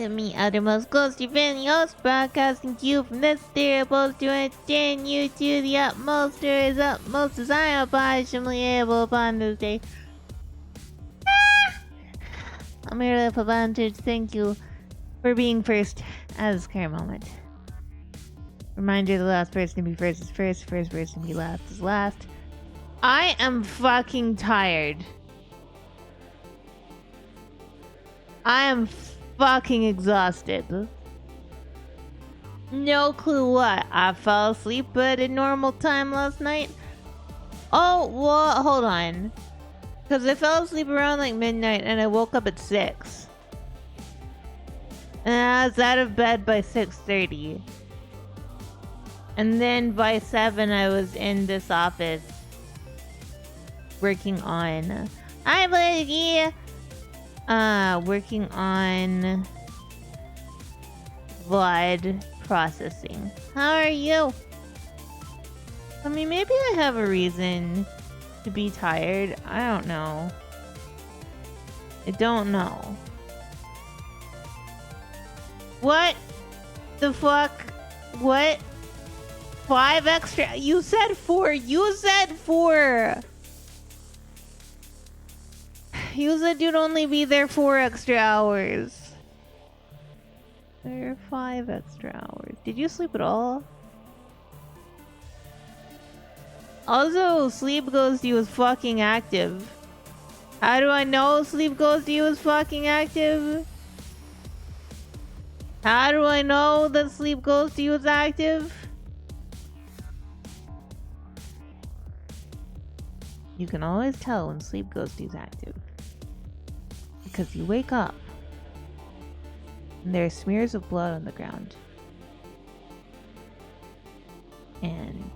me, Outermost Ghostie fan, host, broadcasting to you from this terrible to entertain you to the utmost, or as utmost as I am possibly able upon this day. I'm here to volunteer to thank you for being first at this current moment. Reminder, the last person to be first is first person to be last is last. I am fucking tired. I am fucking exhausted. No clue why. I fell asleep at a normal time last night. Oh, well, hold on. Because I fell asleep around like midnight and I woke up at 6. And I was out of bed by 6:30. And then by 7 I was in this office working on... Hi, Blakey! Working on VRoid processing. How are you? I mean, maybe I have a reason to be tired. I don't know. I don't know. What the fuck? What? 5 extra? You said 4. You said 4. You said you'd only be there 4 extra hours. There are 5 extra hours. Did you sleep at all? Also, Sleep Ghostie was fucking active. How do I know Sleep Ghostie was fucking active? How do I know that Sleep Ghostie was active? You can always tell when Sleep Ghostie's active. Because you wake up and there are smears of blood on the ground. And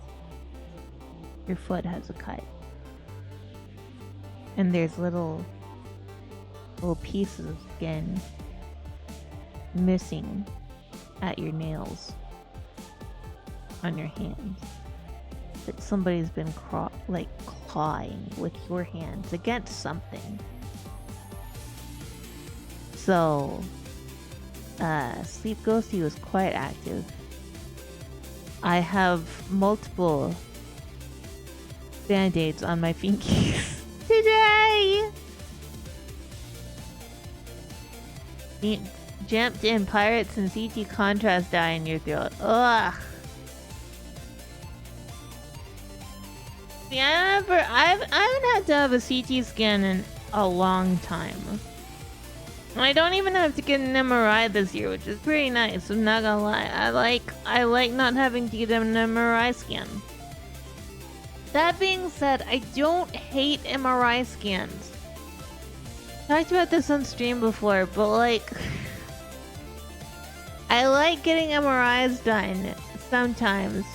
your foot has a cut. And there's little pieces of skin missing at your nails on your hands. That somebody's been clawing with your hands against something. So, Sleep Ghostie was quite active. I have multiple band-aids on my fingies today! Jumped in pirates and CT contrast dye in your throat. Ugh! See, I haven't had to have a CT scan in a long time. I don't even have to get an MRI this year, which is pretty nice. I'm not gonna lie. I like not having to get an MRI scan. That being said, I don't hate MRI scans. I talked about this on stream before, but like, I like getting MRIs done sometimes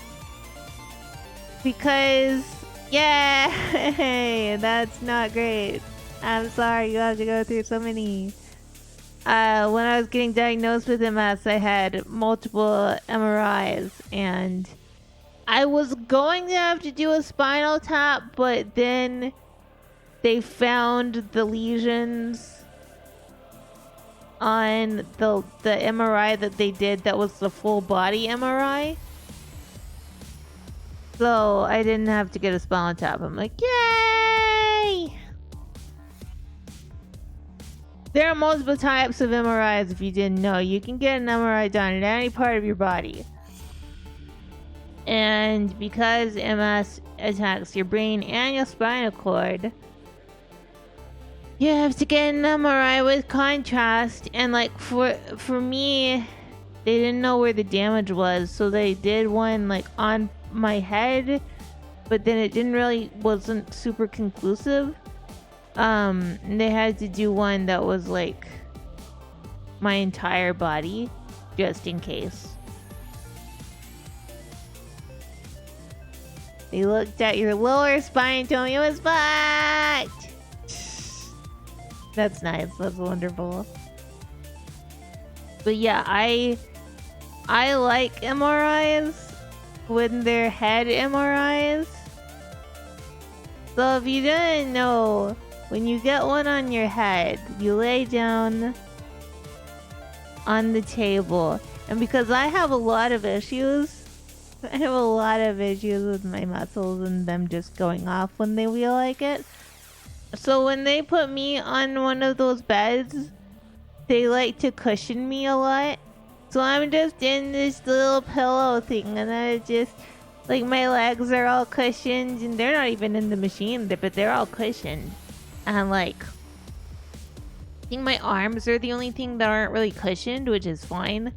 because, yay, that's not great. I'm sorry you have to go through so many. When I was getting diagnosed with MS, I had multiple MRIs, and I was going to have to do a spinal tap, but then they found the lesions on the MRI that they did that was the full body MRI. So I didn't have to get a spinal tap. I'm like, yay! There are multiple types of MRIs if you didn't know. You can get an MRI done at any part of your body. And because MS attacks your brain and your spinal cord, you have to get an MRI with contrast. And like for me, they didn't know where the damage was, so they did one like on my head, but then it wasn't super conclusive. They had to do one that was like my entire body, just in case. They looked at your lower spine and told me it was fucked. That's nice. That's wonderful. But yeah, I like MRIs when they're head MRIs. So if you didn't know, when you get one on your head, you lay down on the table. And because I have a lot of issues, I have a lot of issues with my muscles and them just going off when they feel like it. So when they put me on one of those beds, they like to cushion me a lot. So I'm just in this little pillow thing, and I just, like, my legs are all cushioned, and they're not even in the machine, but they're all cushioned. And like, I think my arms are the only thing that aren't really cushioned, which is fine.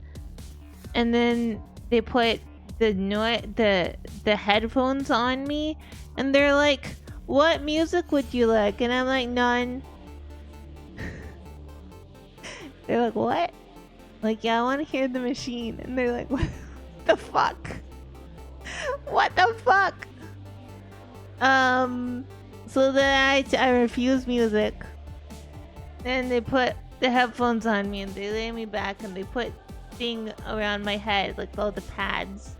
And then they put the headphones on me, and they're like, "What music would you like?" And I'm like, "None." They're like, "What?" Like, "Yeah, I want to hear the machine." And they're like, "What the fuck? What the fuck?" So then I refuse music. And they put the headphones on me, and they lay me back, and they put thing around my head, like all the pads.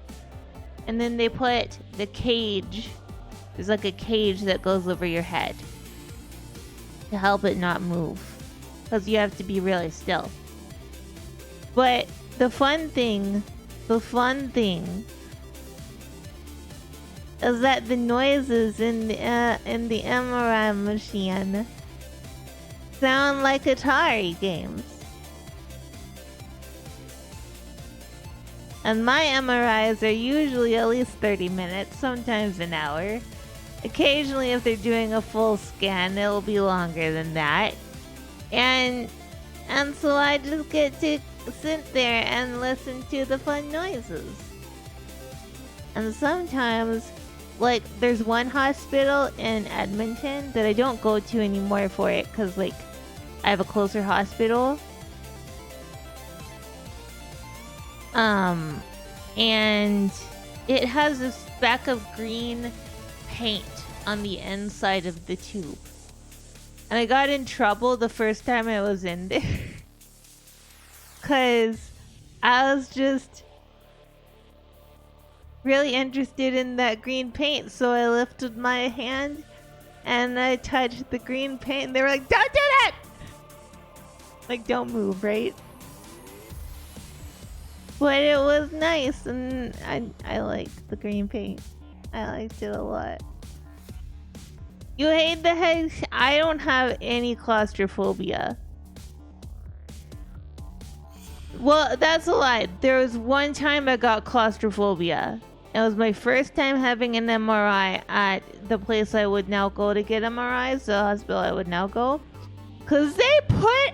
And then they put the cage. There's like a cage that goes over your head to help it not move, because you have to be really still. But the fun thing is that the noises in the MRI machine sound like Atari games. And my MRIs are usually at least 30 minutes, sometimes an hour. Occasionally, if they're doing a full scan, it'll be longer than that. And so I just get to sit there and listen to the fun noises. And sometimes, like, there's one hospital in Edmonton that I don't go to anymore for it, because, like, I have a closer hospital. And it has a speck of green paint on the inside of the tube. And I got in trouble the first time I was in there. Because I was just really interested in that green paint. So I lifted my hand and I touched the green paint. And they were like, "Don't do that!" Like, don't move, right? But it was nice, and I liked the green paint. I liked it a lot. You hate the head? I don't have any claustrophobia. Well, that's a lie. There was one time I got claustrophobia. It was my first time having an MRI at the place I would now go to get MRIs, the hospital I would now go. Because they put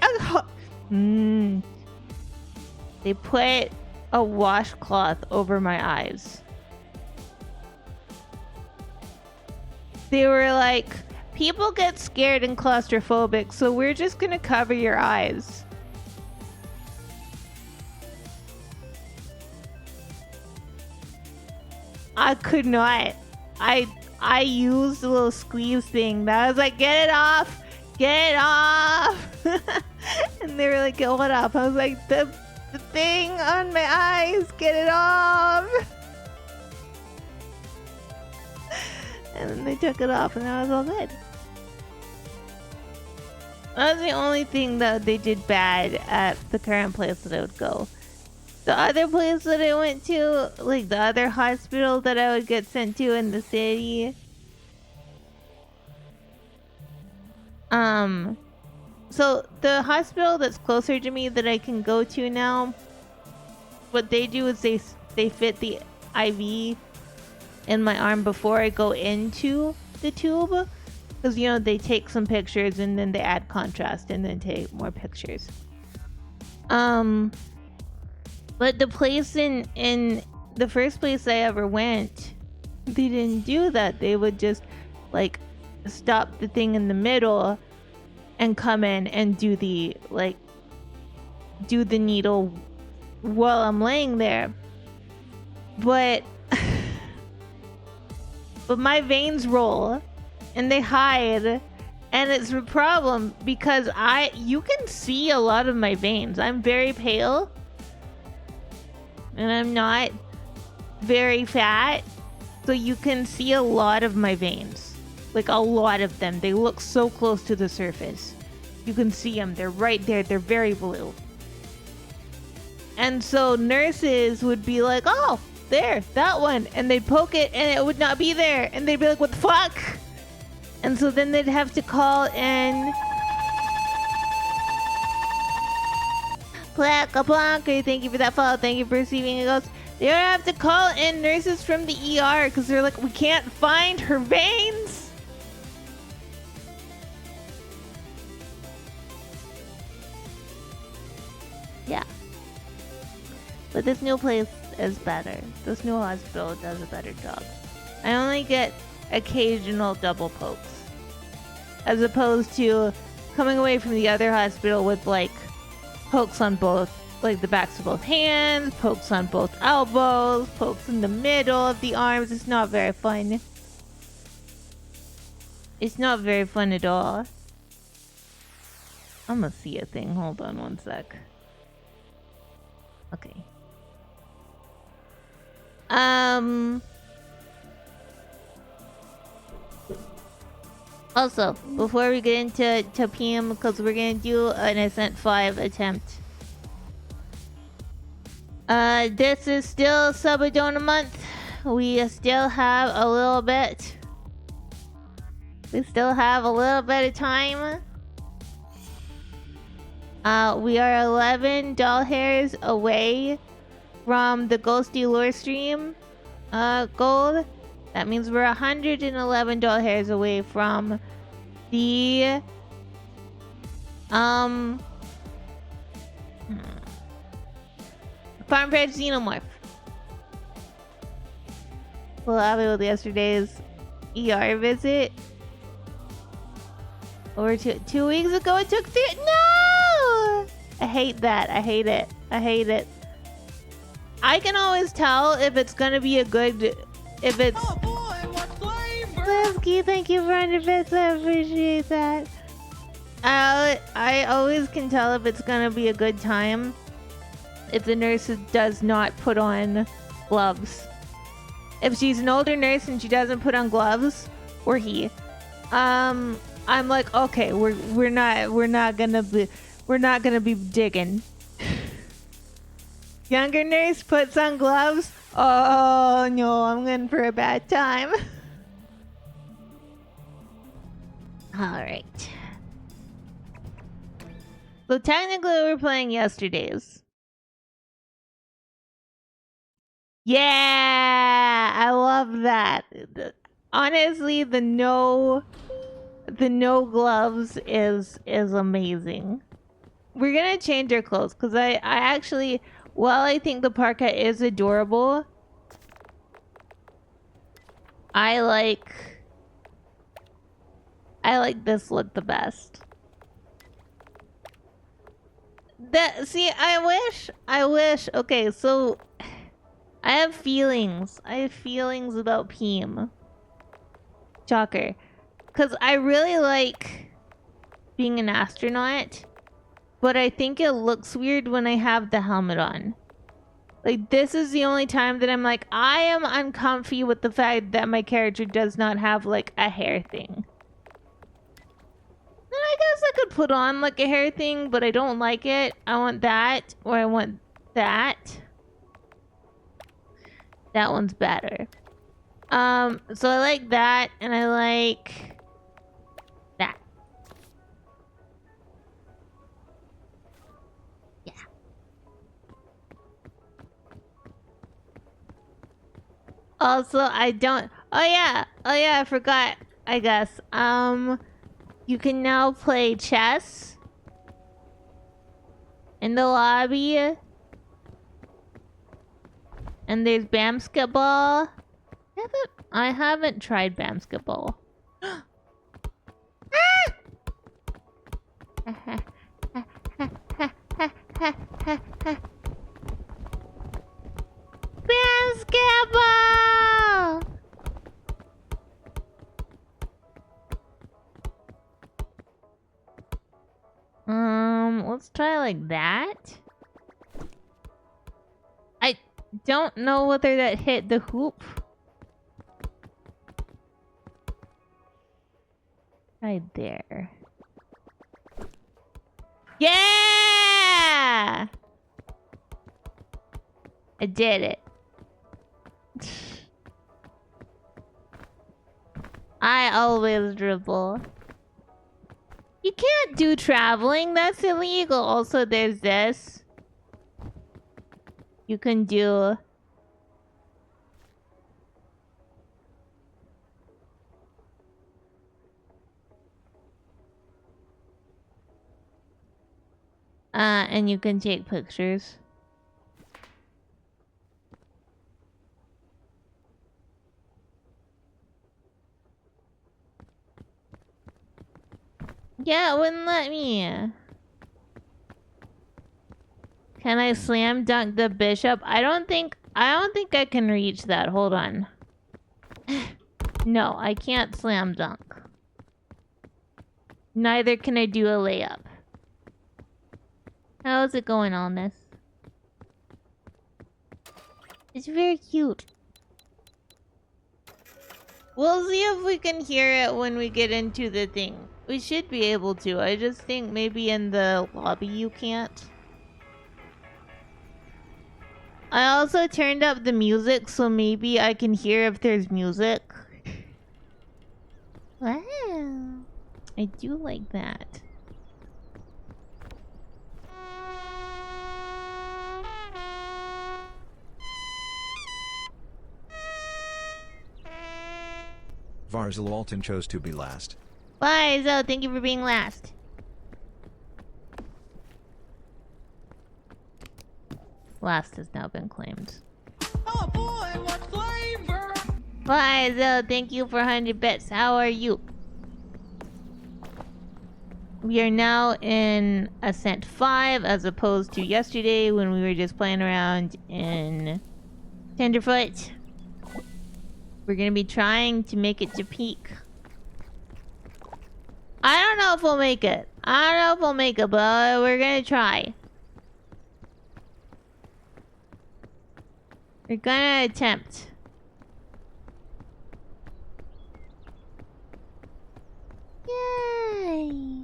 a washcloth over my eyes. They were like, "People get scared and claustrophobic, so we're just gonna cover your eyes." I could not. I used a little squeeze thing that I was like, "Get it off! Get it off!" And they were like, "Get what off?" I was like, the thing on my eyes, get it off." And then they took it off, and I was all good. That was the only thing that they did bad at the current place that I would go. The other place that I went to, like the other hospital that I would get sent to in the city, so the hospital that's closer to me that I can go to now, what they do is they fit the IV in my arm before I go into the tube, because, you know, they take some pictures and then they add contrast and then take more pictures. But the place in the first place I ever went, they didn't do that. They would just, like, stop the thing in the middle and come in and do the needle while I'm laying there. But my veins roll and they hide, and it's a problem because you can see a lot of my veins. I'm very pale and I'm not very fat, so you can see a lot of my veins. Like, a lot of them. They look so close to the surface. You can see them. They're right there. They're very blue. And so nurses would be like, oh, there, that one. And they'd poke it and it would not be there. And they'd be like, what the fuck? And so then they'd have to call in. Plaka-plonker, thank you for that follow. Thank you for receiving a ghost. They would have to call in nurses from the ER because they're like, we can't find her veins. Yeah. But this new place is better. This new hospital does a better job. I only get occasional double pokes. As opposed to coming away from the other hospital with like pokes on both, like the backs of both hands, pokes on both elbows, pokes in the middle of the arms. It's not very fun. It's not very fun at all. I'm gonna see a thing. Hold on one sec. Okay. Also, before we get into Peam, because we're gonna do an Ascent 5 attempt. This is still Subadona month. We still have a little bit. We still have a little bit of time. We are 11 doll hairs away from the Ghostie lore stream gold. That means we're 111 doll hairs away from the Farm Bred Xenomorph. Well, Abby with yesterday's ER visit. Over 2 weeks ago, it took 3. No! I hate that. I hate it. I hate it. I can always tell if it's gonna be a good. If it's. Oh boy, what flavor? Lesky, thank you for 100 bits. I appreciate that. I always can tell if it's gonna be a good time if the nurse does not put on gloves. If she's an older nurse and she doesn't put on gloves, or he, I'm like, okay, we're not gonna be digging. Younger nurse puts on gloves. Oh no, I'm in for a bad time. All right. So technically, we're playing yesterday's. Yeah, I love that. Honestly, the no gloves is amazing. We're gonna change our clothes because I actually, while I think the parka is adorable, I like this look the best. I wish. Okay, so I have feelings. I have feelings about Peam. Shocker. Because I really like being an astronaut, but I think it looks weird when I have the helmet on. Like, this is the only time that I'm like, I am uncomfy with the fact that my character does not have, like, a hair thing. And I guess I could put on, like, a hair thing, but I don't like it. I want that, or I want that. That one's better. So I like that, and I like that. Yeah. Also, I don't. Oh yeah, I forgot. I guess. You can now play chess in the lobby, and there's basketball. I haven't tried basketball. Basketball! Let's try like that. I don't know whether that hit the hoop. Right there. Yeah! I did it. I always dribble. You can't do traveling. That's illegal. Also, there's this. You can do... and you can take pictures. Yeah, it wouldn't let me. Can I slam dunk the bishop? I don't think I can reach that. Hold on. No, I can't slam dunk. Neither can I do a layup. How is it going on this? It's very cute. We'll see if we can hear it when we get into the thing. We should be able to. I just think maybe in the lobby you can't. I also turned up the music so maybe I can hear if there's music. Wow. I do like that. Varzal Alton chose to be last. Bye, Zo. Thank you for being last. Last has now been claimed. Oh boy, what flavor? Bye, Zo. Thank you for 100 bits. How are you? We are now in Ascent 5 as opposed to yesterday when we were just playing around in Tenderfoot. We're gonna be trying to make it to peak. I don't know if we'll make it. I don't know if we'll make it, but we're gonna try. We're gonna attempt. Yay!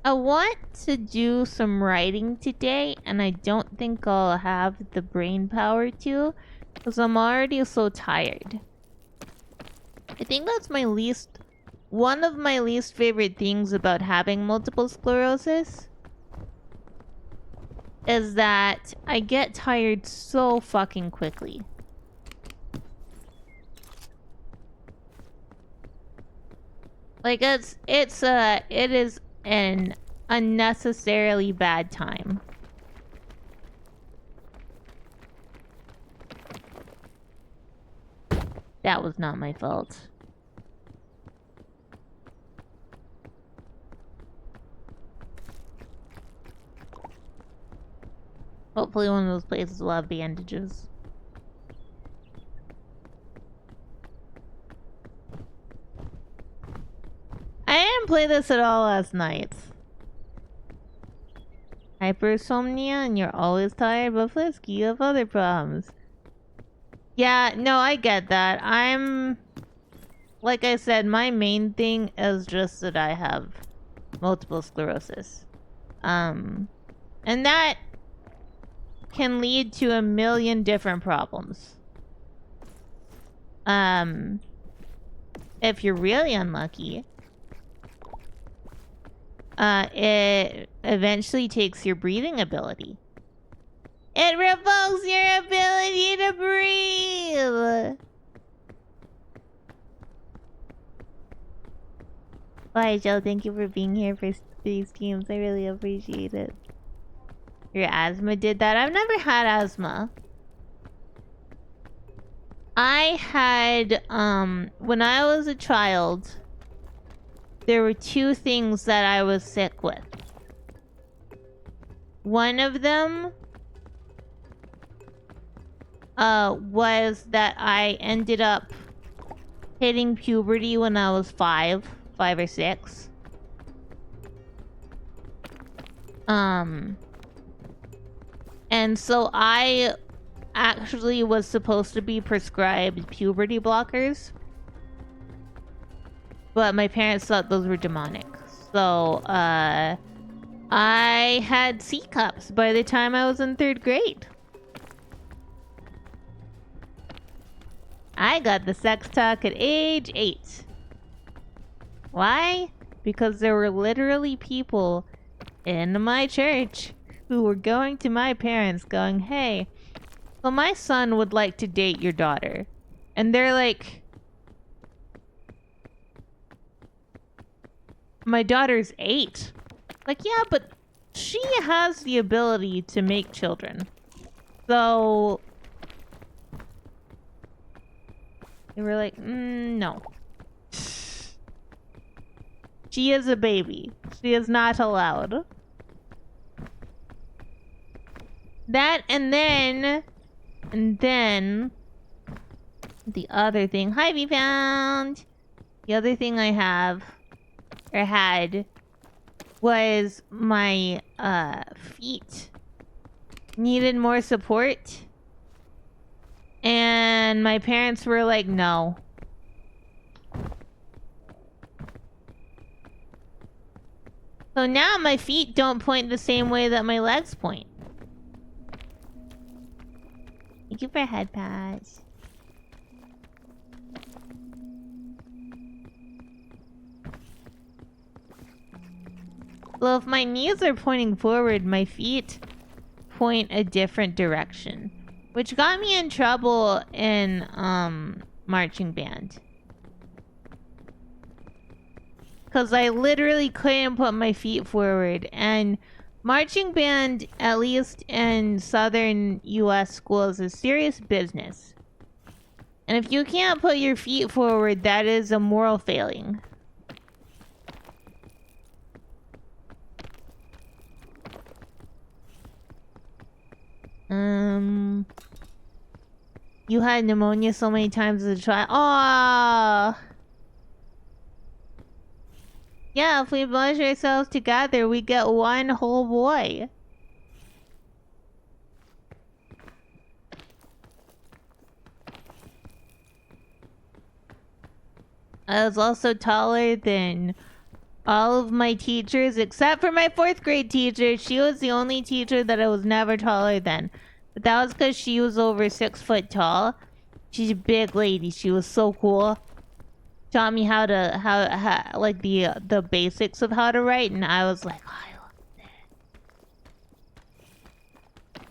I want to do some writing today, and I don't think I'll have the brain power to, because I'm already so tired. I think that's one of my least favorite things about having multiple sclerosis is that I get tired so fucking quickly. Like it is an unnecessarily bad time. That was not my fault. Hopefully one of those places will have bandages. I didn't play this at all last night. Hypersomnia and you're always tired, but Flisky, you have other problems. Yeah, no, I get that. Like I said, my main thing is just that I have multiple sclerosis. And that can lead to a million different problems. If you're really unlucky, it eventually takes your breathing ability. It revokes your ability to breathe! Bye, Joe. Thank you for being here for these teams. I really appreciate it. Your asthma did that? I've never had asthma. I had, when I was a child, there were two things that I was sick with. One of them was that I ended up hitting puberty when I was 5 or 6. And so I actually was supposed to be prescribed puberty blockers. But my parents thought those were demonic. So, I had C cups by the time I was in 3rd grade. I got the sex talk at age 8. Why? Because there were literally people in my church who were going to my parents going, hey, so my son would like to date your daughter. And they're like, my daughter's 8. Like, yeah, but she has the ability to make children. So they were like, no. She is a baby. She is not allowed. That and then the other thing. Hi, we found. The other thing I had was my feet needed more support. And my parents were like, no. So now my feet don't point the same way that my legs point. Thank you for head pads. Well, if my knees are pointing forward, my feet point a different direction. Which got me in trouble in, marching band. Because I literally couldn't put my feet forward. And marching band, at least in southern US schools, is serious business. And if you can't put your feet forward, that is a moral failing. You had pneumonia so many times as a child. Aww. Yeah, if we blush ourselves together, we get one whole boy. I was also taller than all of my teachers, except for my 4th grade teacher. She was the only teacher that I was never taller than. But that was because she was over 6 foot tall. She's a big lady. She was so cool. Taught me how like the basics of how to write, and I was like, oh, I love it.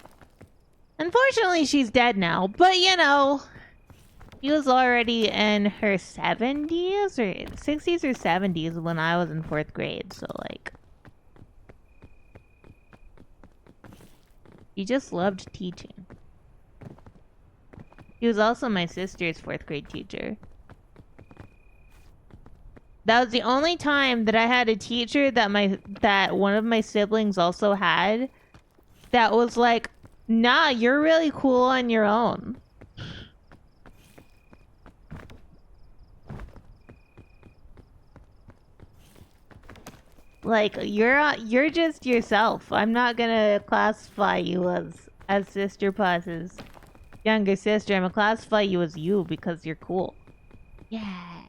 Unfortunately, she's dead now. But you know, she was already in her 70s or 60s or 70s when I was in 4th grade. So like, she just loved teaching. She was also my sister's 4th grade teacher. That was the only time that I had a teacher that one of my siblings also had that was like, nah, you're really cool on your own. Like, you're just yourself. I'm not gonna classify you as Sister Puzz's younger sister. I'm gonna classify you as you because you're cool. Yeah.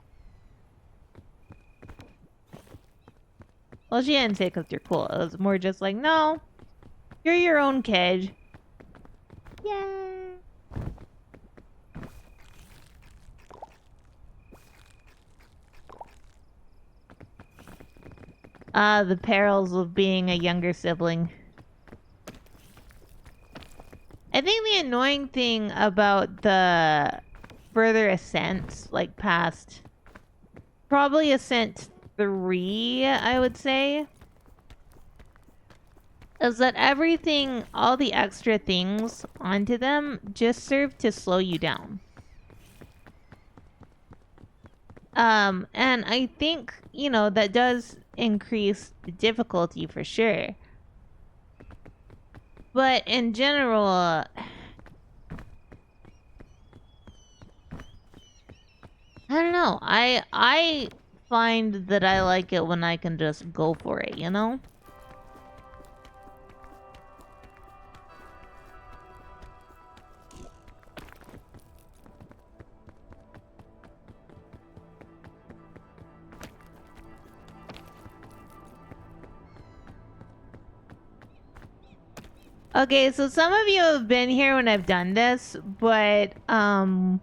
Well, she didn't say because you're cool. It was more just like, no, you're your own kid. Yeah. The perils of being a younger sibling. I think the annoying thing about the further ascents, like past probably ascent 3, I would say, is that everything, all the extra things onto them just serve to slow you down. And I think, you know, that does increase the difficulty for sure. But in general, I don't know. I find that I like it when I can just go for it, you know? Okay, so some of you have been here when I've done this, but I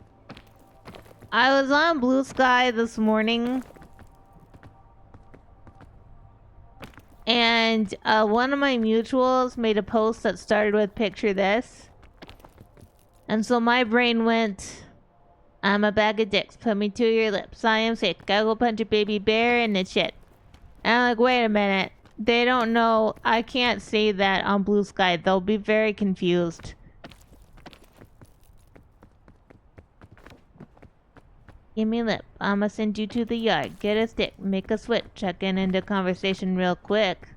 was on Blue Sky this morning, and one of my mutuals made a post that started with "picture this," and so my brain went, "I'm a bag of dicks. Put me to your lips. I am sick. Gotta go punch a baby bear and it's shit." And I'm like, wait a minute. They don't know. I can't say that on Blue Sky. They'll be very confused. Give me lip. I'ma send you to the yard. Get a stick. Make a switch. Check in into conversation real quick.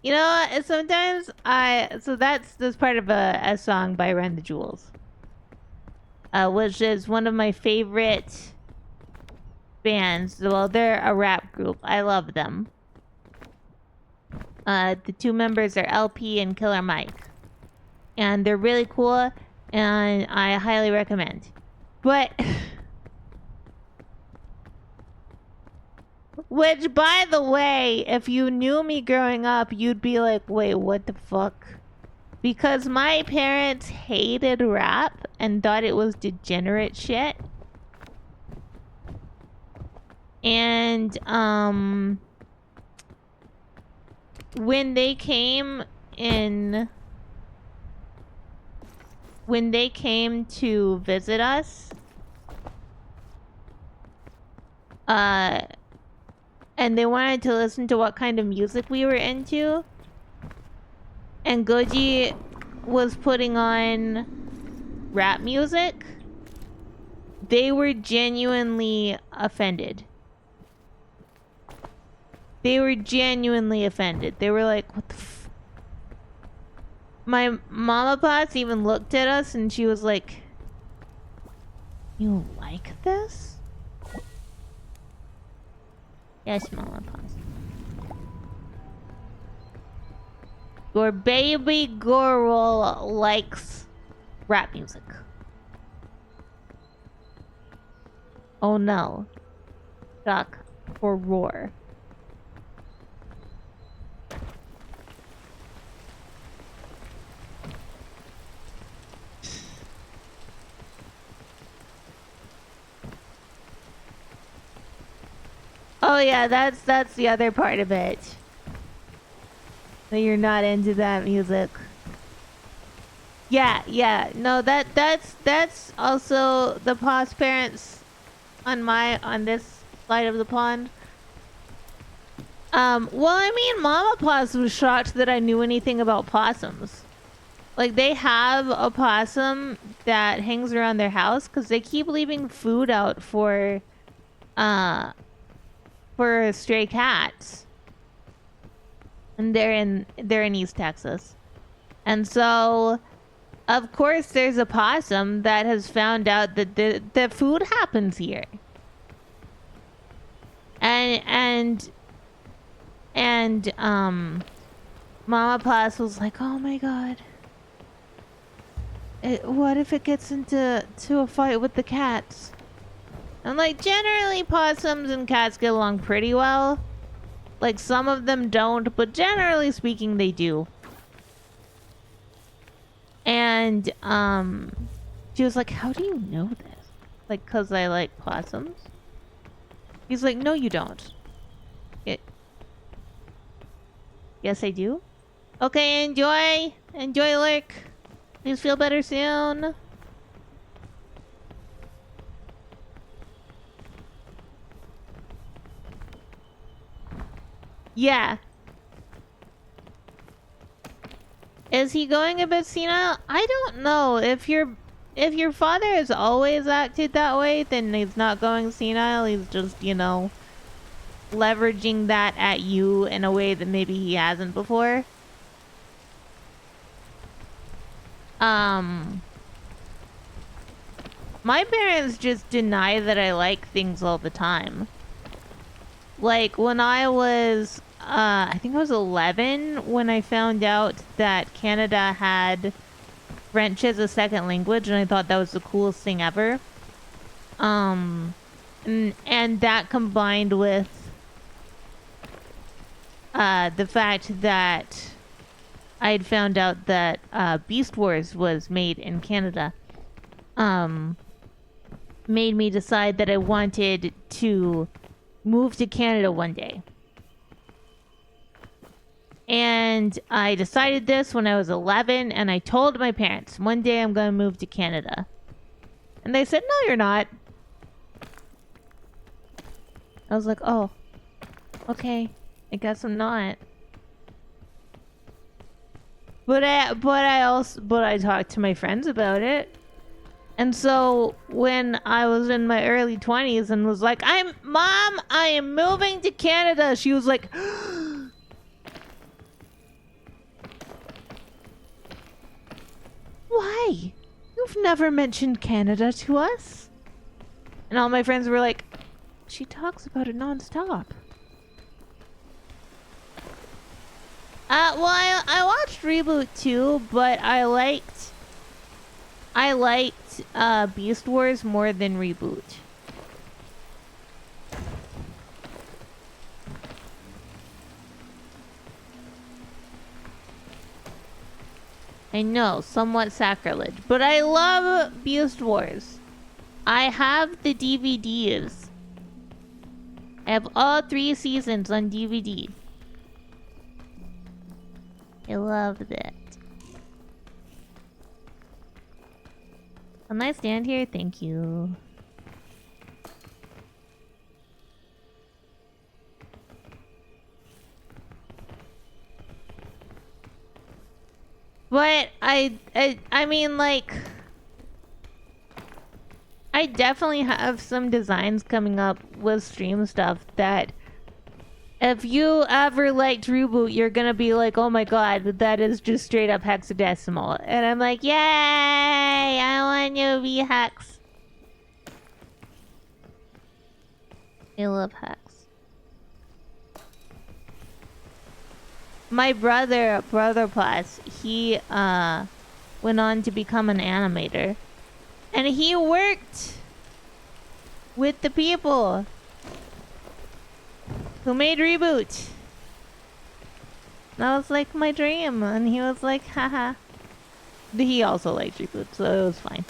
You know what? Sometimes so that's part of a song by Run the Jewels. Which is one of my favorite bands. Well, they're a rap group. I love them. The two members are LP and Killer Mike. And they're really cool, and I highly recommend. But... which, by the way, if you knew me growing up, you'd be like, wait, what the fuck? Because my parents hated rap and thought it was degenerate shit. And, when they came to visit us, and they wanted to listen to what kind of music we were into, and Goji was putting on rap music, they were genuinely offended. They were genuinely offended. They were like, what the f... My mama boss even looked at us and she was like, you like this? Yes, mama boss. Your baby girl likes rap music. Oh no. Shock or roar. Oh yeah, that's the other part of it. That you're not into that music. Yeah. No, that's also the pos parents on this side of the pond. Well, I mean, Mama Poss was shocked that I knew anything about possums. Like, they have a possum that hangs around their house because they keep leaving food out for stray cats. And they're in East Texas. And so, of course, there's a possum that has found out that the food happens here. And Mama Poss was like, oh my god. What if it gets into a fight with the cats? And like, generally possums and cats get along pretty well. Like, some of them don't, but generally speaking, they do. And, she was like, how do you know this? Like, 'cause I like possums? He's like, no, you don't. Yes, I do. Okay, enjoy. Enjoy, Lurk. Please feel better soon. Yeah. Is he going a bit senile? I don't know. If your father has always acted that way, then he's not going senile. He's just, you know, leveraging that at you in a way that maybe he hasn't before. My parents just deny that I like things all the time. Like, when I was, I think I was 11 when I found out that Canada had French as a second language, and I thought that was the coolest thing ever. And that combined with the fact that I'd found out that Beast Wars was made in Canada made me decide that I wanted to move to Canada one day. And I decided this when I was 11, and I told my parents, one day I'm going to move to Canada. And they said, no, you're not. I was like, oh, okay, I guess I'm not. But I talked to my friends about it. And so when I was in my early 20s and was like, Mom, I am moving to Canada. She was like, why? You've never mentioned Canada to us. And all my friends were like, she talks about it nonstop. Well, I watched Reboot too, but I liked Beast Wars more than Reboot. I know, somewhat sacrilege, but I love Beast Wars. I have the DVDs. I have all 3 seasons on DVD. I love that. Can I stand here? Thank you. But I mean, like, I definitely have some designs coming up with stream stuff that if you ever liked Reboot, you're gonna be like, oh my god, that is just straight up hexadecimal. And I'm like, yay! I want you to be hex. I love hex. My brother Plus, he went on to become an animator. And he worked with the people who made Reboot. That was like my dream. And he was like, haha. He also liked Reboot, so it was fine.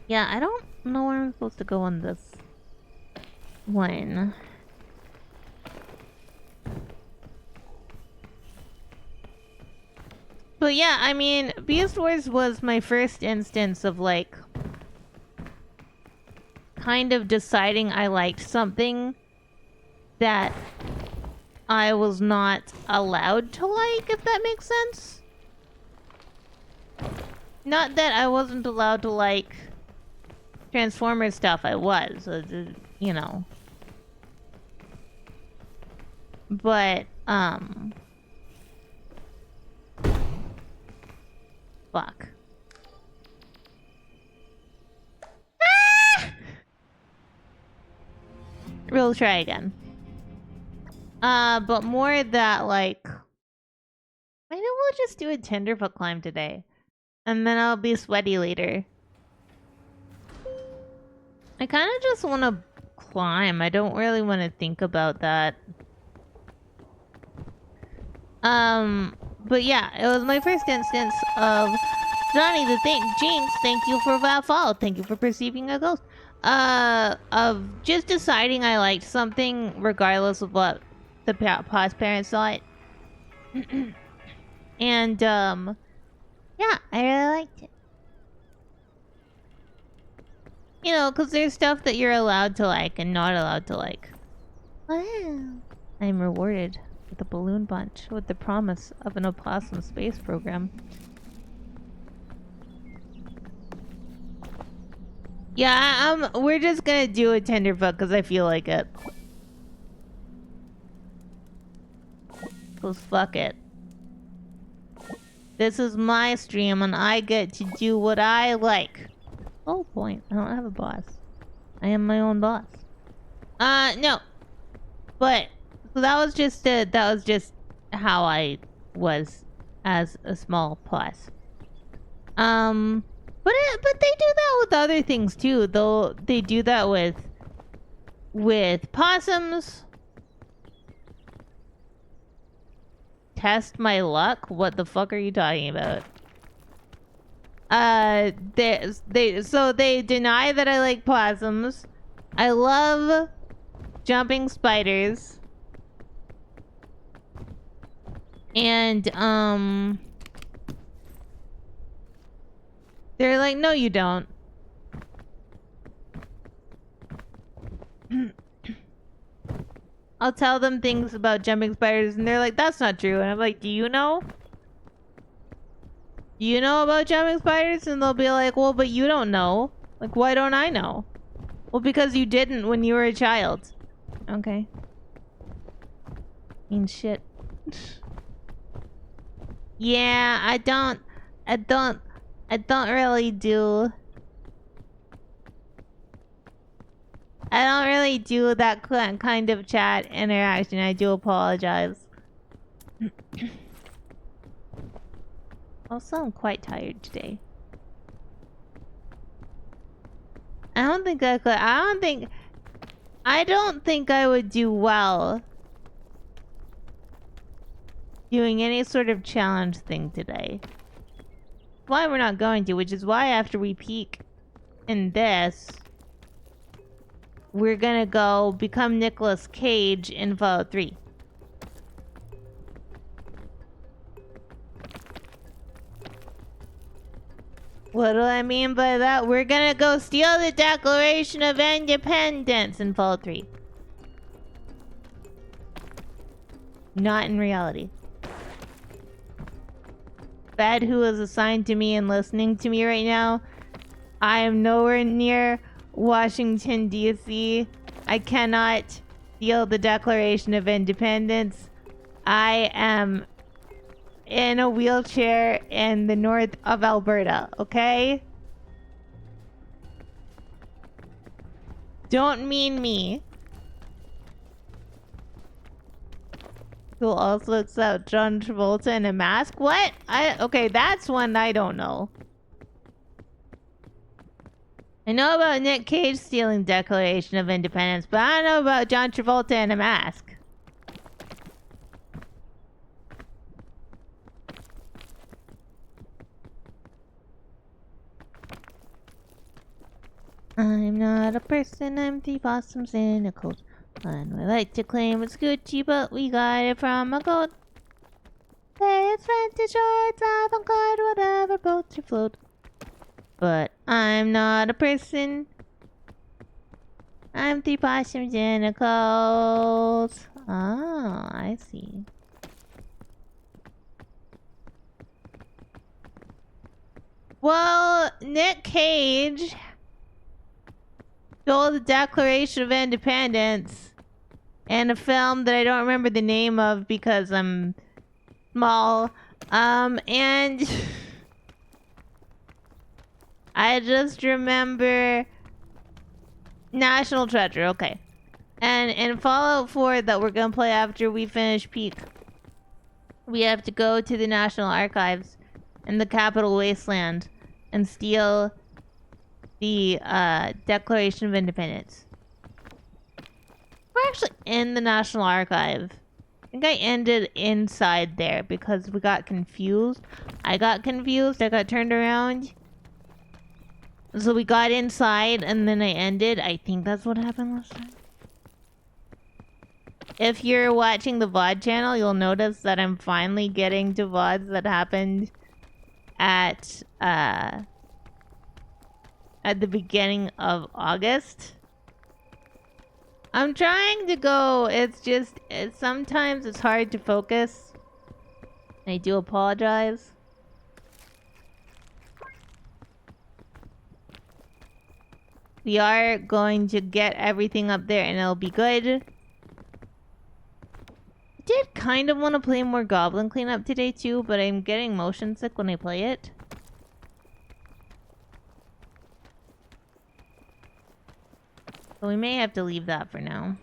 Yeah, I don't know where I'm supposed to go on this one. But yeah, I mean, Beast Wars was my first instance of, like, kind of deciding I liked something that I was not allowed to like, if that makes sense. Not that I wasn't allowed to like Transformers stuff, I was, you know. But, fuck. Ah! We'll try again. But more that, like, maybe we'll just do a Tenderfoot climb today. And then I'll be sweaty later. I kind of just want to climb. I don't really want to think about that. But yeah, it was my first instance of Johnny the Jinx, thank you for that follow. Thank you for perceiving a ghost. Of just deciding I liked something regardless of what the past parents thought. And, yeah, I really liked it. You know, because there's stuff that you're allowed to like and not allowed to like. Wow. I'm rewarded with a balloon bunch with the promise of an opossum space program. Yeah, we're just gonna do a Tenderfoot because I feel like it. Cause fuck it. This is my stream and I get to do what I like. Oh, point. I don't have a boss. I am my own boss. No. But so that was just how I was as a small plus. But they do that with other things too. Though they do that with possums. Test my luck? What the fuck are you talking about? They deny that I like possums. I love jumping spiders. And they're like, no, you don't. I'll tell them things about jumping spiders, and they're like, that's not true. And I'm like, do you know? Do you know about jumping spiders? And they'll be like, well, but you don't know. Like, why don't I know? Well, because you didn't when you were a child. Okay. Mean shit. Yeah, I don't really do. I don't really do that kind of chat interaction. I do apologize. Also, I'm quite tired today. I don't think I could. I don't think I would do well doing any sort of challenge thing today. Why we're not going to, which is why after we peak in this, we're gonna go become Nicolas Cage in Fallout 3. What do I mean by that? We're gonna go steal the Declaration of Independence in Fallout 3. Not in reality. Fed, who is assigned to me and listening to me right now, I am nowhere near Washington, D.C. I cannot steal the Declaration of Independence. I am in a wheelchair in the north of Alberta, okay? Don't mean me. Who'll also accept John Travolta in a mask? What? Okay, that's one I don't know. I know about Nick Cage stealing Declaration of Independence, but I don't know about John Travolta in a mask. I'm not a person, I'm the awesome cynicals. And we like to claim it's Gucci, but we got it from a goat. Hey, it's vintage or it's avant-garde, whatever boats you float. But I'm not a person. I'm the possum cynicals. Oh, I see. Well, Nick Cage stole the Declaration of Independence and a film that I don't remember the name of because I'm small. And I just remember National Treasure, okay. And in Fallout 4 that we're gonna play after we finish Peak, we have to go to the National Archives in the Capital Wasteland and steal the Declaration of Independence. We're actually in the National Archive. I think I ended inside there because we got confused. I got confused. I got turned around. So we got inside and then I ended. I think that's what happened last time. If you're watching the VOD channel, you'll notice that I'm finally getting to VODs that happened at the beginning of August. I'm trying to go. It's just sometimes it's hard to focus. I do apologize. We are going to get everything up there and it'll be good. I did kind of want to play more Goblin Cleanup today too, but I'm getting motion sick when I play it. So we may have to leave that for now.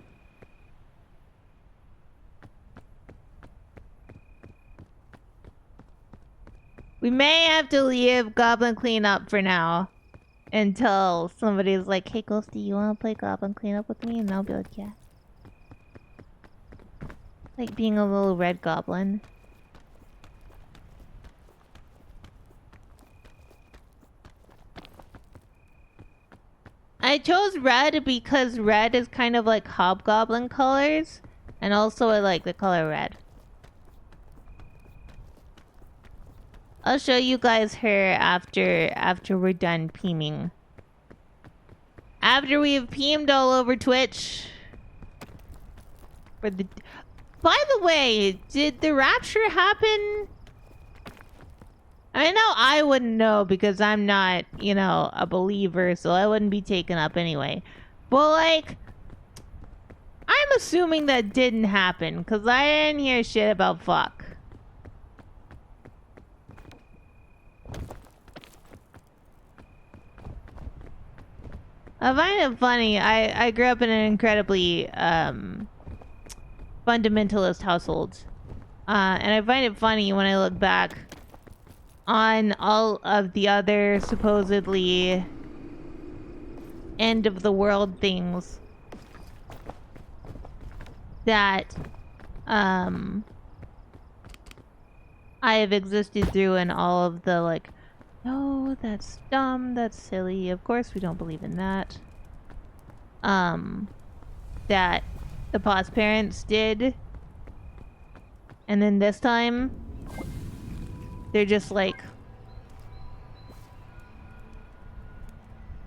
We may have to leave Goblin Cleanup for now. Until somebody's like, hey Ghostie, you wanna play Goblin Cleanup with me? And I'll be like, yeah. Like being a little red goblin. I chose red because red is kind of like hobgoblin colors. And also I like the color red. I'll show you guys her after we're done peaming. After we've peamed all over Twitch. For the... By the way, did the rapture happen? I know I wouldn't know because I'm not, you know, a believer, so I wouldn't be taken up anyway. But like, I'm assuming that didn't happen because I didn't hear shit about fuck. I find it funny. I grew up in an incredibly fundamentalist household. And I find it funny when I look back on all of the other supposedly end of the world things that I have existed through, and all of the like, no, that's dumb, that's silly, of course we don't believe in that. That the past parents did. And then this time, they're just like,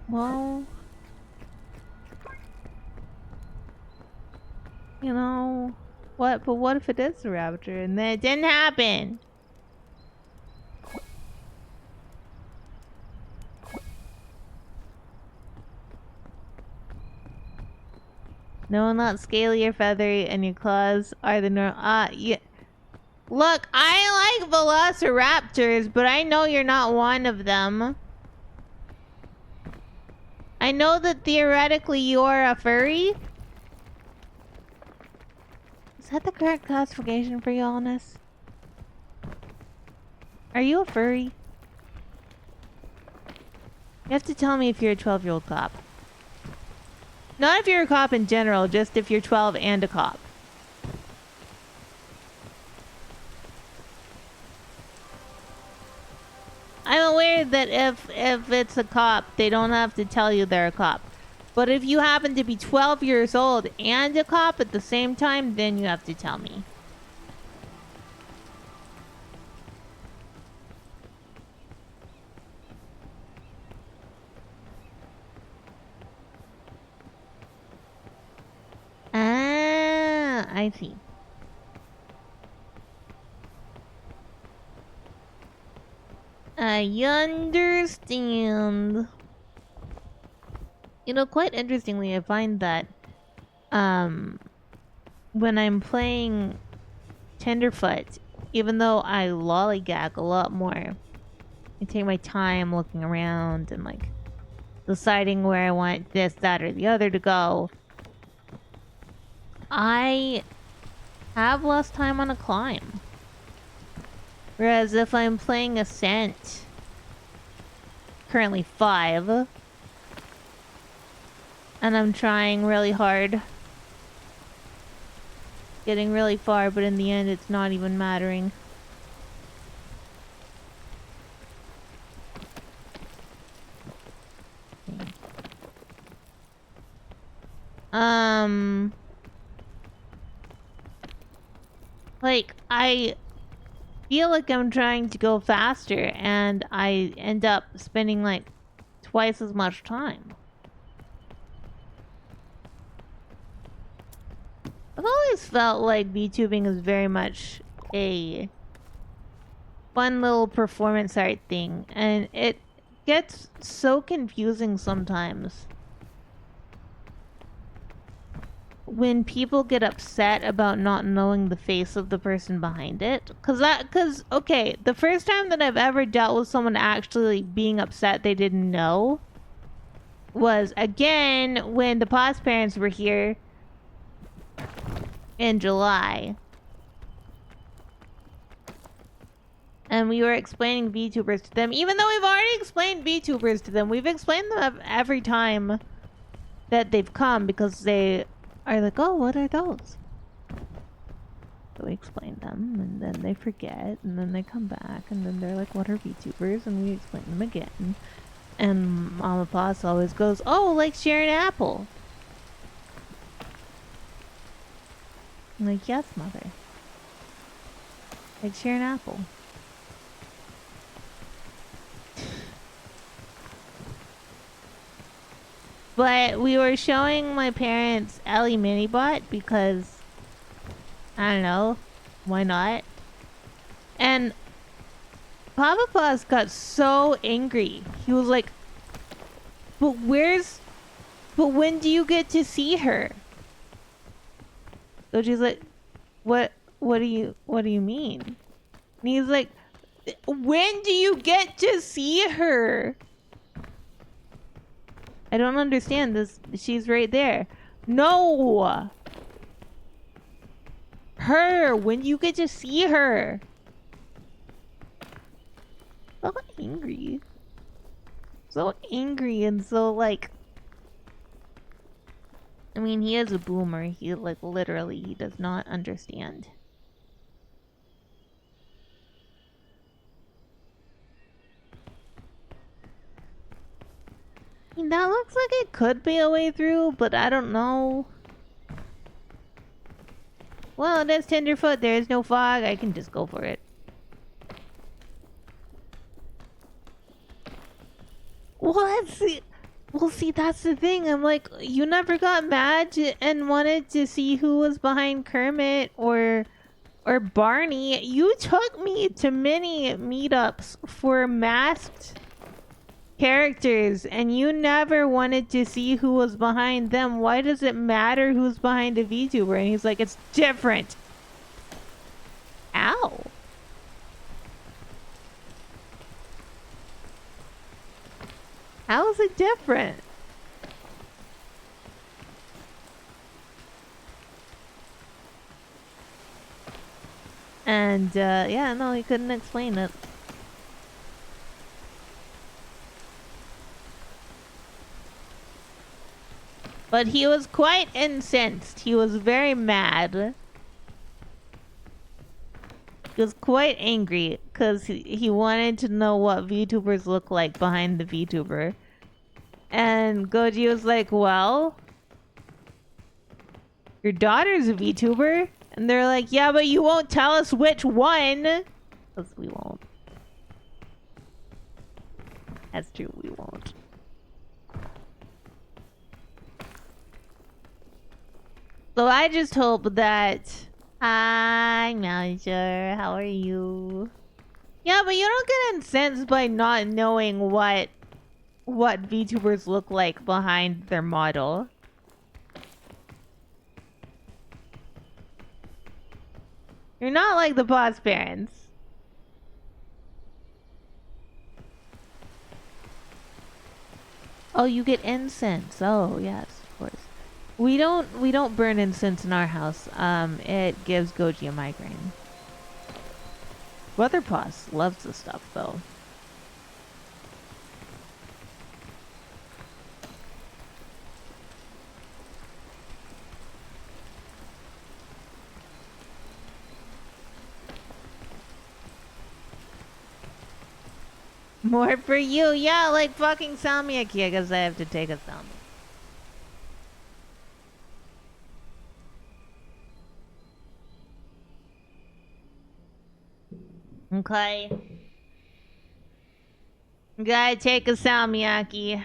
well, you know, what? But what if it is the rapture and then it didn't happen? No, not scaly or feathery, and your claws are the normal. Yeah. Look, I like velociraptors, but I know you're not one of them. I know that theoretically you're a furry. Is that the correct classification for y'allness? Are you a furry? You have to tell me if you're a 12-year-old cop. Not if you're a cop in general, just if you're 12 and a cop. I'm aware that if it's a cop, they don't have to tell you they're a cop. But if you happen to be 12 years old and a cop at the same time, then you have to tell me. Ah, I see. I understand. You know, quite interestingly, I find that when I'm playing Tenderfoot, even though I lollygag a lot more, I take my time looking around and like deciding where I want this, that, or the other to go. I have less time on a climb. Whereas if I'm playing Ascent, currently 5, and I'm trying really hard, getting really far, but in the end it's not even mattering. Like, I feel like I'm trying to go faster, and I end up spending like twice as much time. I've always felt like VTubing is very much a fun little performance art thing, and it gets so confusing sometimes when people get upset about not knowing the face of the person behind it. Cause okay, the first time that I've ever dealt with someone actually being upset they didn't know was, again, when the past parents were here in July. And we were explaining VTubers to them, even though we've already explained VTubers to them. We've explained them every time that they've come because they are like, oh, what are those? So we explain them, and then they forget, and then they come back, and then they're like, what are VTubers? And we explain them again. And Mama Boss always goes, oh, like share an apple. I'm like, yes, mother. Like share an apple. But we were showing my parents Ellie Minibot because, I don't know, why not? And Papa Paws got so angry. He was like, but when do you get to see her? So she's like, what do you mean? And he's like, when do you get to see her? I don't understand this. She's right there. No! Her! When do you get to see her? So angry. So angry and so like... I mean, he is a boomer. He like literally, he does not understand. I mean, that looks like it could be a way through, but I don't know. Well, it is Tenderfoot. There is no fog. I can just go for it. What? Well, see, that's the thing. I'm like, you never got mad and wanted to see who was behind Kermit or Barney. You took me to many meetups for masked characters, and you never wanted to see who was behind them. Why does it matter who's behind a VTuber? And he's like, it's different. Ow. How is it different? And, yeah, no, he couldn't explain it. But he was quite incensed. He was very mad. He was quite angry because he wanted to know what VTubers look like behind the VTuber. And Goji was like, well, your daughter's a VTuber. And they're like, yeah, but you won't tell us which one. Because we won't. That's true, we won't. So I just hope that... Hi, Manager. How are you? Yeah, but you don't get incensed by not knowing what VTubers look like behind their model. You're not like the boss parents. Oh, you get incense. Oh, yes, of course. We don't burn incense in our house. It gives Goji a migraine. Brother Boss loves the stuff though. More for you. Yeah, like fucking Salmiak. I guess I have to take a Salmiak. Okay. Gotta take a salmiakki.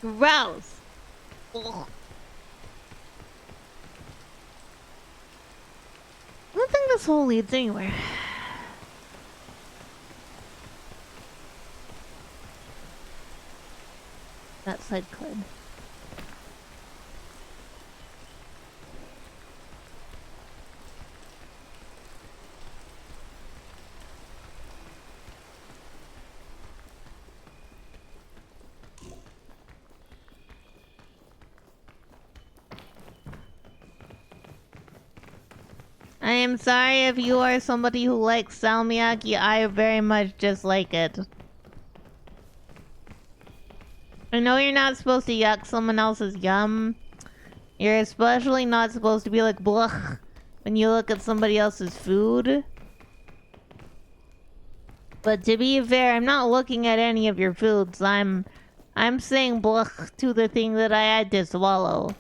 Gross. Ugh. I don't think this hole leads anywhere. That side could. I am sorry if you are somebody who likes salmiakki. I very much dislike it. I know you're not supposed to yuck someone else's yum. You're especially not supposed to be like blech when you look at somebody else's food. But to be fair, I'm not looking at any of your foods. I'm saying blech to the thing that I had to swallow.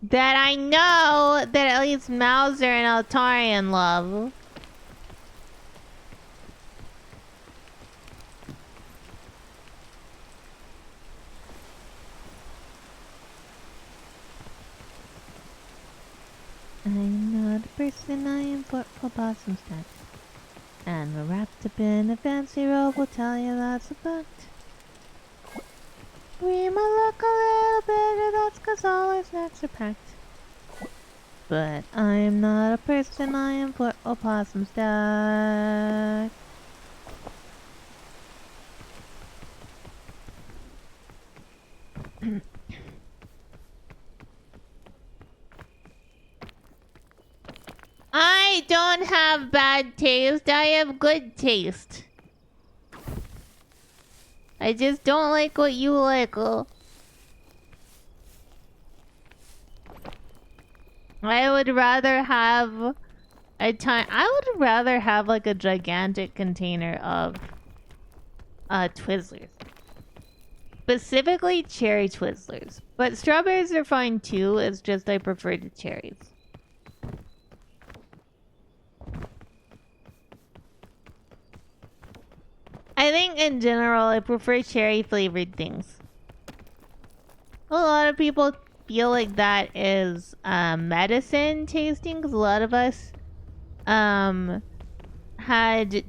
That I know that at least Mauser and Altarian love. I'm not a person, I am for possum stat. And we're wrapped up in a fancy robe, we'll tell you that's a fact. We might look a little better, that's 'cause all our snacks are packed. But I'm not a person, I am for opossum stack. I don't have bad taste, I have good taste. I just don't like what you like. I would rather have I would rather have like a gigantic container of Twizzlers. Specifically cherry Twizzlers. But strawberries are fine too, it's just I prefer the cherries. I think in general I prefer cherry flavored things. A lot of people feel like that is medicine tasting, because a lot of us had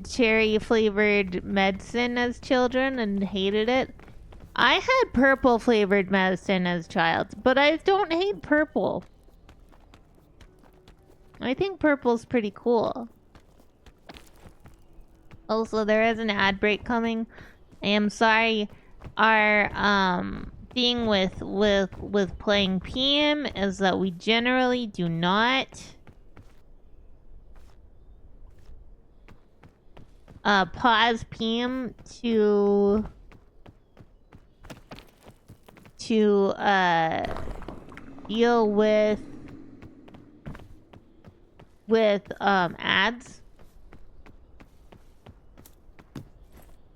cherry flavored medicine as children and hated it. I had purple flavored medicine as a child, but I don't hate purple. I think purple's pretty cool. Also, there is an ad break coming. I am sorry. Our thing with playing Peam is that we generally do not pause Peam to deal with ads.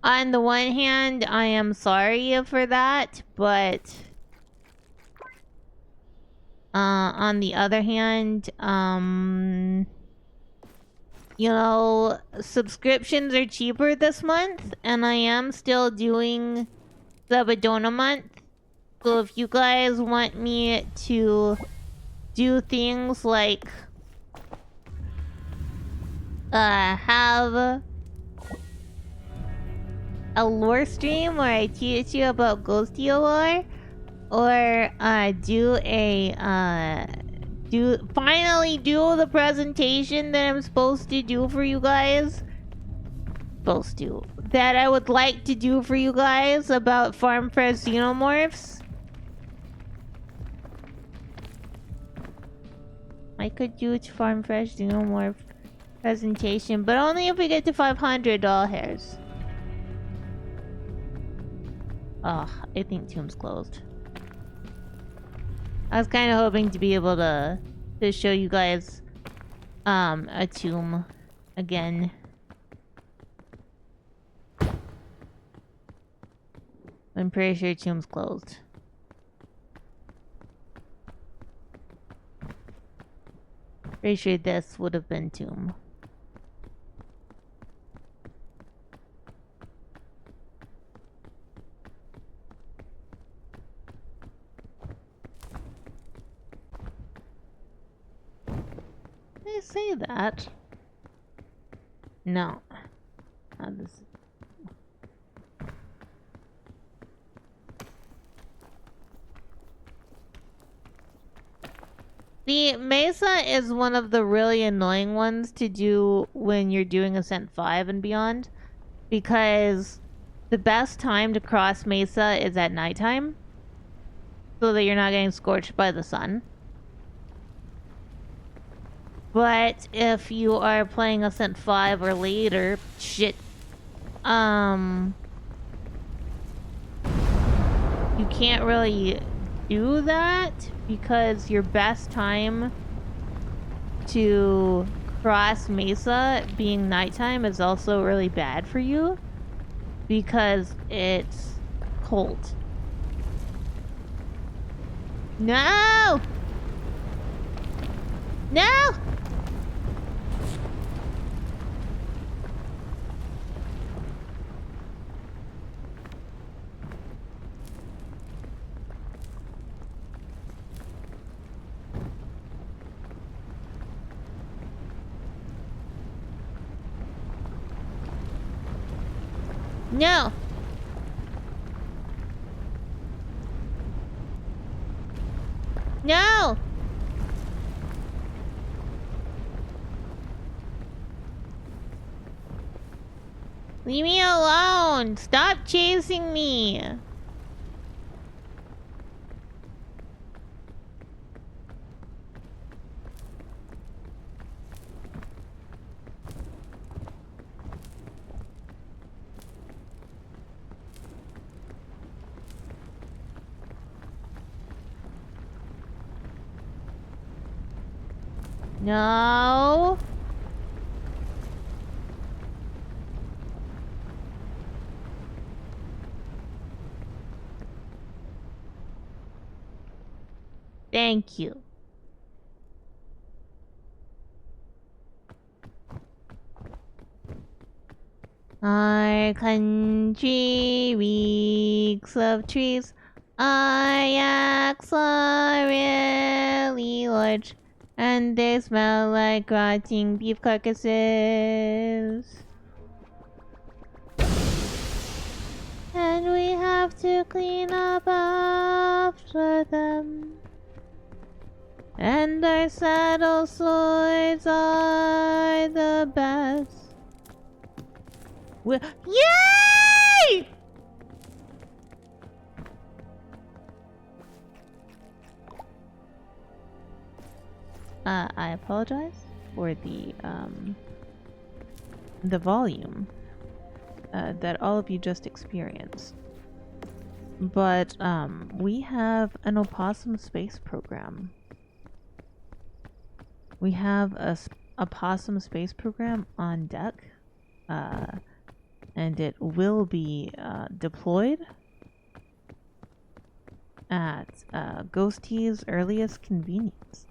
On the one hand, I am sorry for that, but on the other hand, you know, subscriptions are cheaper this month, and I am still doing Sabadona month. So if you guys want me to do things like have a lore stream where I teach you about Ghostie lore, or finally do the presentation that I'm supposed to do for you guys. That I would like to do for you guys about farm fresh xenomorphs. I could do a farm fresh xenomorph presentation, but only if we get to 500 doll hairs. Oh, I think Tomb's closed. I was kind of hoping to be able to show you guys a tomb again. I'm pretty sure Tomb's closed. Pretty sure this would have been Tomb. you say that. No. This. The Mesa is one of the really annoying ones to do when you're doing Ascent 5 and beyond, because the best time to cross Mesa is at nighttime, so that you're not getting scorched by the sun. But if you are playing Ascent 5 or later, shit, you can't really do that because your best time to cross Mesa being nighttime is also really bad for you because it's cold. No! No! No! No! Leave me alone! Stop chasing me! No. Thank you. Our country reeks of trees. Our yaks are really large, and they smell like rotting beef carcasses. And we have to clean up after them. And our saddle swords are the best. Yay! I apologize for the volume that all of you just experienced. But we have an opossum space program. We have a opossum space program on deck, and it will be deployed at Ghostie's earliest convenience.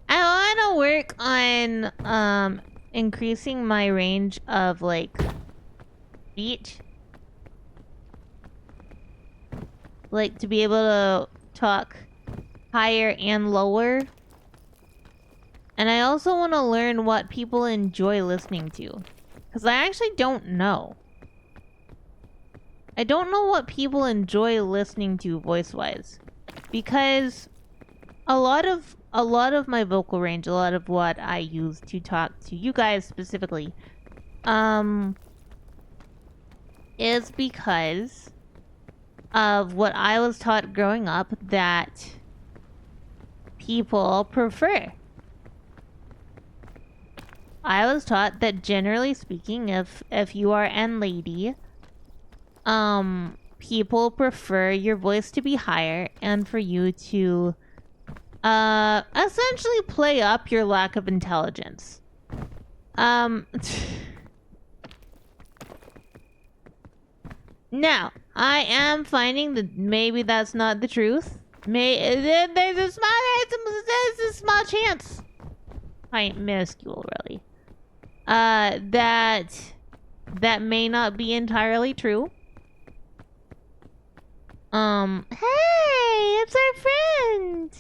I want to work on increasing my range of like speech, like to be able to talk higher and lower. And I also want to learn what people enjoy listening to, because I actually don't know. I don't know what people enjoy listening to voice-wise, because a lot of my vocal range, a lot of what I use to talk to you guys specifically, is because of what I was taught growing up that people prefer. I was taught that generally speaking, if you are an lady, people prefer your voice to be higher and for you to essentially play up your lack of intelligence. Now, I am finding that maybe that's not the truth. There's a small chance, minuscule really, that may not be entirely true. Hey, it's our friend.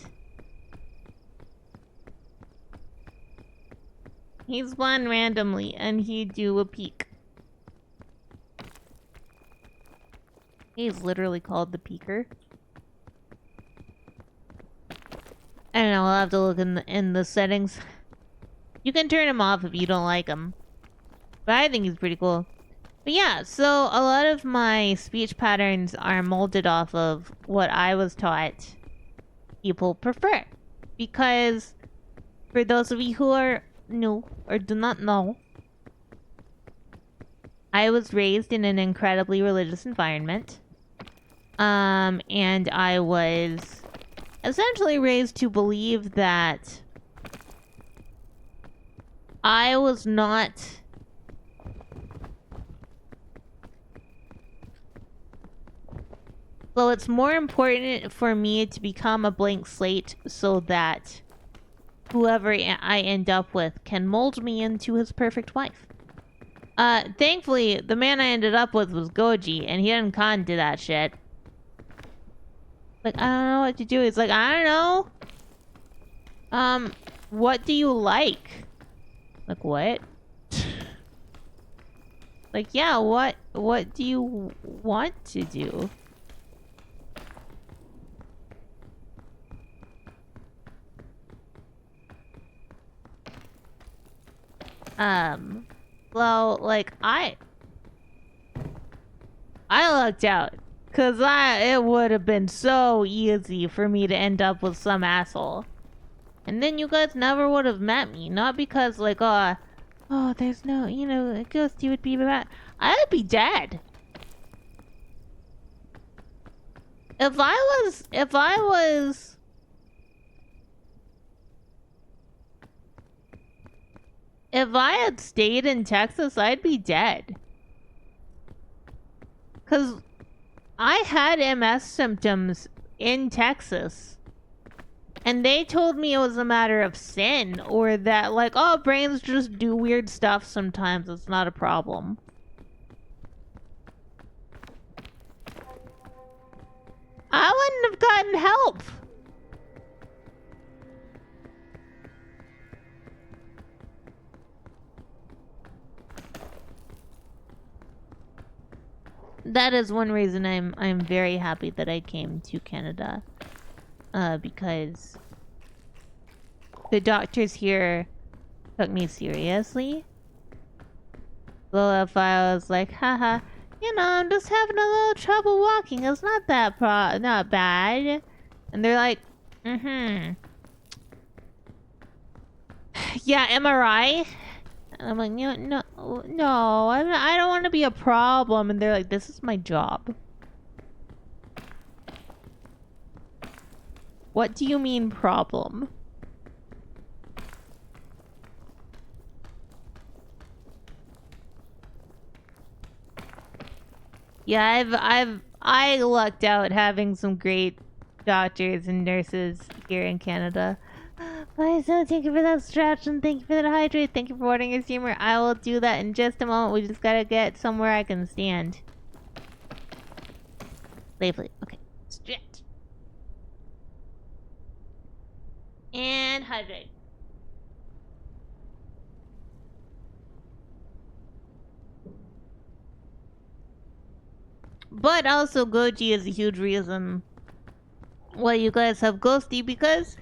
He spawned randomly, and he do a peek. He's literally called the Peeker. I don't know. I'll have to look in the settings. You can turn him off if you don't like him, but I think he's pretty cool. But yeah, so a lot of my speech patterns are molded off of what I was taught people prefer, because for those of you who are new or do not know, I was raised in an incredibly religious environment. And I was essentially raised to believe that I was not... Well, it's more important for me to become a blank slate so that whoever I end up with can mold me into his perfect wife. Thankfully, the man I ended up with was Goji, and he didn't con to that shit. Like, I don't know what to do. He's like, I don't know. What do you like? Like, what? Like, yeah, what do you want to do? Well, like, I lucked out. Cause it would have been so easy for me to end up with some asshole. And then you guys never would have met me. Not because, like, oh, there's no, you know, a Ghostie would be bad. I would be dead. If I had stayed in Texas, I'd be dead. Cause I had MS symptoms in Texas. And they told me it was a matter of sin, or that, like, oh, brains just do weird stuff sometimes. It's not a problem. I wouldn't have gotten help. That is one reason I'm very happy that I came to Canada. Because the doctors here took me seriously. So if I was like, haha, you know, I'm just having a little trouble walking. It's not that not bad. And they're like, yeah, MRI. And I'm like, no, I don't want to be a problem. And they're like, this is my job. What do you mean problem? Yeah, I lucked out having some great doctors and nurses here in Canada. Bye, so thank you for that stretch and thank you for that hydrate. Thank you for ordering your steamer. I will do that in just a moment. We just gotta get somewhere I can stand safely. Okay, stretch. And hydrate. But also Goji is a huge reason why you guys have Ghostie, because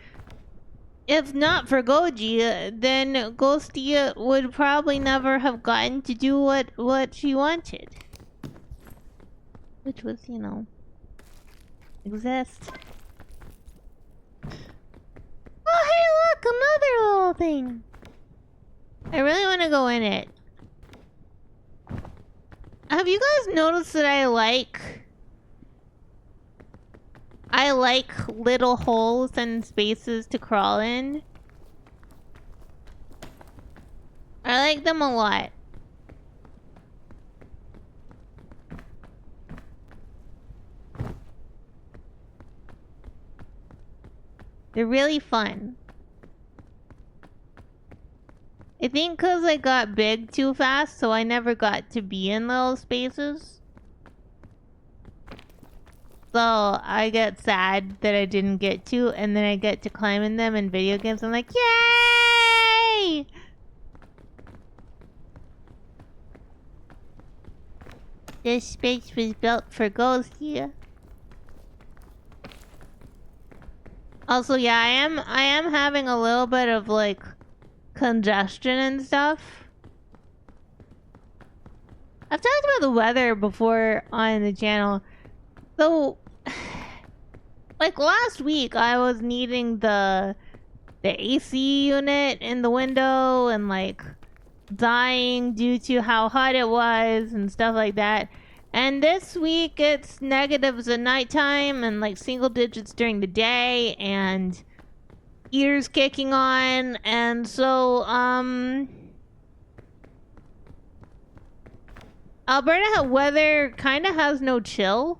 if not for Goji, then Ghostie would probably never have gotten to do what she wanted. Which was, you know, exist. Oh, hey, look! Another little thing! I really want to go in it. Have you guys noticed that I like little holes and spaces to crawl in? I like them a lot. They're really fun. I think because I got big too fast, so I never got to be in little spaces. So I get sad that I didn't get to, and then I get to climb in them in video games. I'm like, yay! This space was built for Ghostie. Also, yeah, I am having a little bit of like congestion and stuff. I've talked about the weather before on the channel. So like last week I was needing the AC unit in the window and like dying due to how hot it was and stuff like that. And this week it's negatives at nighttime and like single digits during the day and ears kicking on. And so Alberta weather kind of has no chill.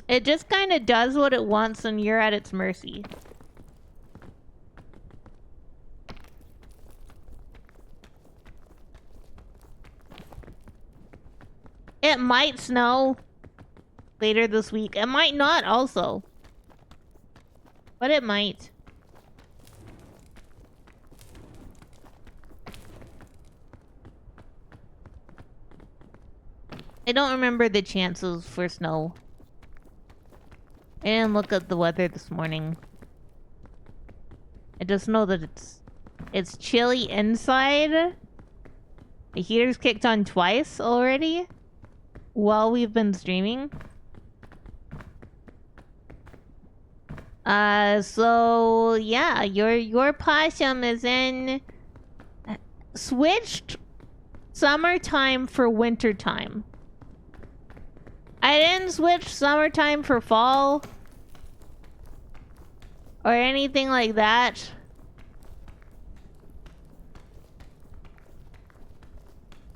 It just kind of does what it wants and you're at its mercy. It might snow later this week. It might not also. But it might. I don't remember the chances for snow. I didn't look at the weather this morning. I just know that it's chilly inside. The heater's kicked on twice already while we've been streaming. So yeah, your possum is in switched summertime for wintertime. I didn't switch summertime for fall or anything like that.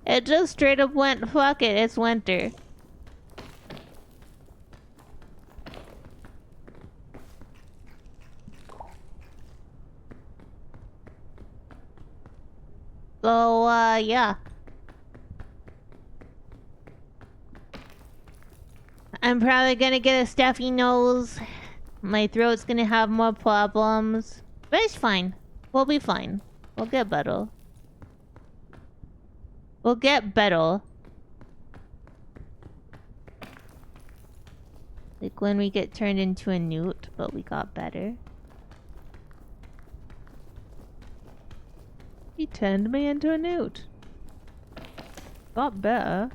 It just straight up went, fuck it, it's winter. So, yeah. I'm probably gonna get a stuffy nose. My throat's gonna have more problems. But it's fine. We'll be fine. We'll get better. We'll get better. Like when we get turned into a newt, but we got better. He turned me into a newt. Got better.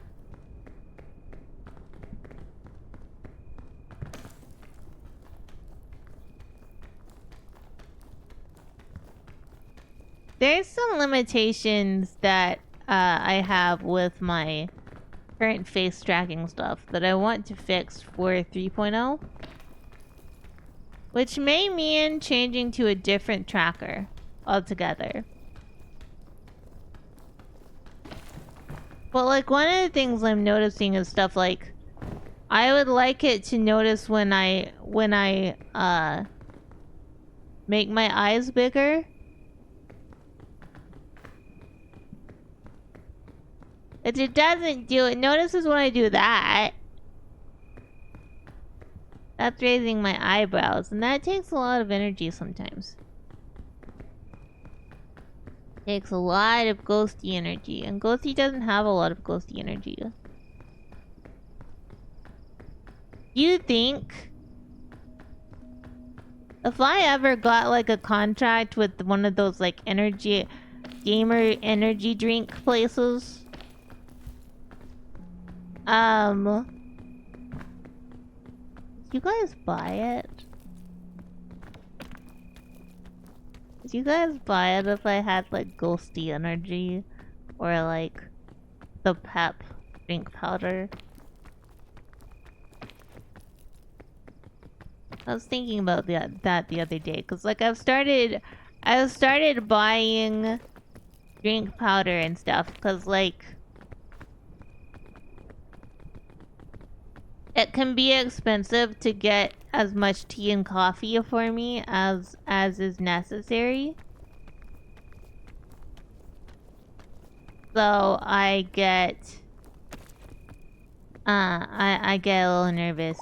There's some limitations that I have with my current face tracking stuff that I want to fix for 3.0. Which may mean changing to a different tracker altogether. But like one of the things I'm noticing is stuff like I would like it to notice when I make my eyes bigger. It doesn't do it. Notices when I do that. That's raising my eyebrows, and that takes a lot of energy sometimes. Takes a lot of ghosty energy, and Ghostie doesn't have a lot of ghosty energy. You think if I ever got like a contract with one of those like gamer energy drink places, you guys buy it? Would you guys buy it if I had like ghosty energy or like the pep drink powder? I was thinking about that the other day because like I started buying drink powder and stuff because like it can be expensive to get as much tea and coffee for me as is necessary. So I get I get a little nervous.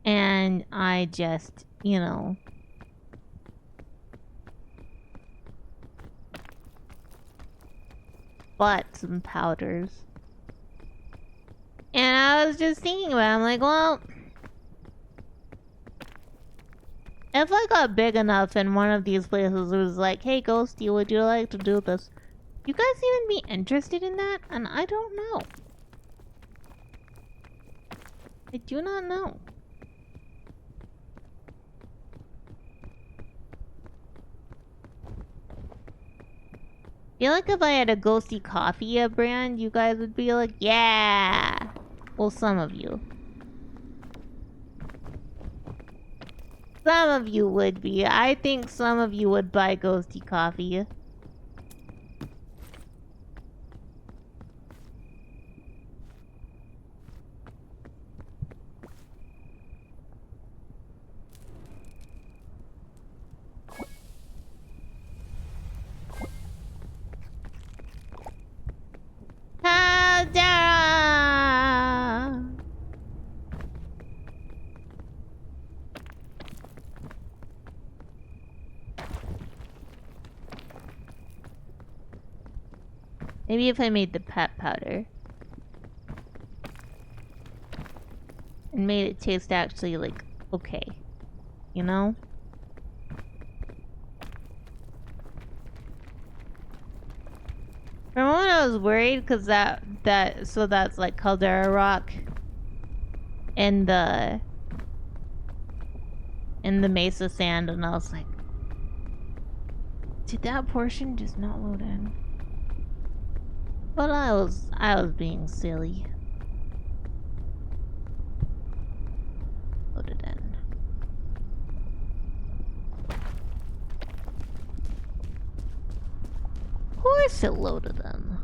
And I just, you know, bought some powders. And I was just thinking about it, I'm like, well, if I got big enough and one of these places was like, hey Ghostie, would you like to do this? You guys even be interested in that? And I don't know. I do not know. I feel like if I had a Ghostie coffee brand, you guys would be like, yeah! Well, some of you. Some of you would be. I think some of you would buy Ghostie coffee. Caldera! Maybe if I made the pet powder and made it taste actually like okay, you know? For a moment I was worried because so that's like Caldera rock in the mesa sand, and I was like, did that portion just not load in? But I was being silly. Loaded in. Of course it loaded in.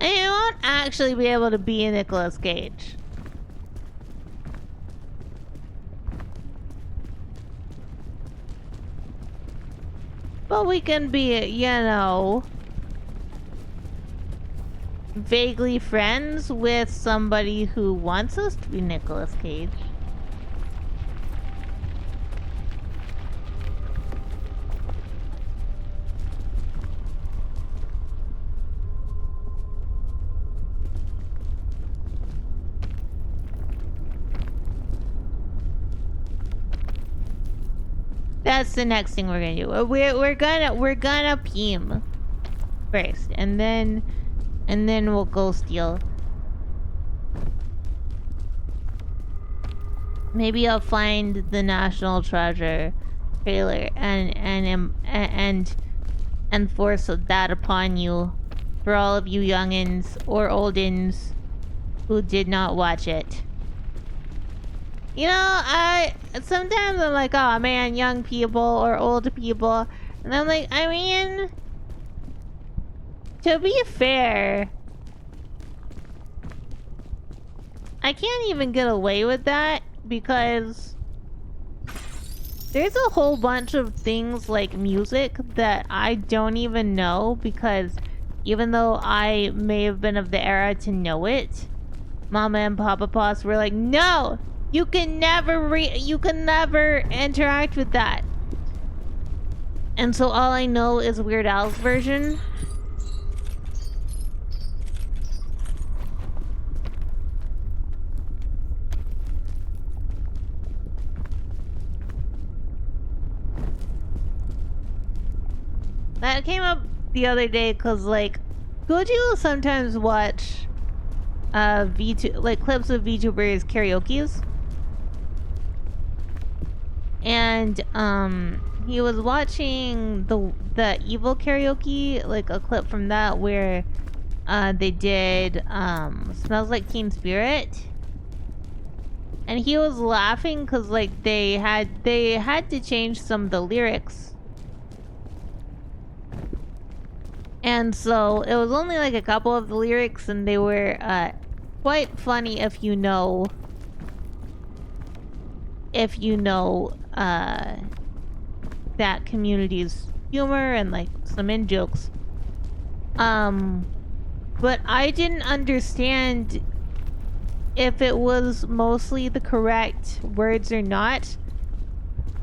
And you won't actually be able to be Nicolas Cage. But we can be, you know, vaguely friends with somebody who wants us to be Nicolas Cage. That's the next thing we're gonna do. We're gonna Peam first, and then we'll go steal. Maybe I'll find the National Treasure trailer and force that upon you, for all of you youngins or oldins who did not watch it. You know, sometimes I'm like, oh man, young people or old people. And I'm like, I mean, to be fair, I can't even get away with that because there's a whole bunch of things like music that I don't even know, because even though I may have been of the era to know it, Mama and Papa Poss were like, no! You can never interact with that. And so all I know is Weird Al's version. That came up the other day because, like, Goji will sometimes watch clips of VTubers karaoke's. And he was watching the evil karaoke, like a clip from that where they did Smells Like Teen Spirit. And he was laughing because like they had to change some of the lyrics. And so it was only like a couple of the lyrics, and they were quite funny if you know that community's humor and like some in jokes. But I didn't understand if it was mostly the correct words or not.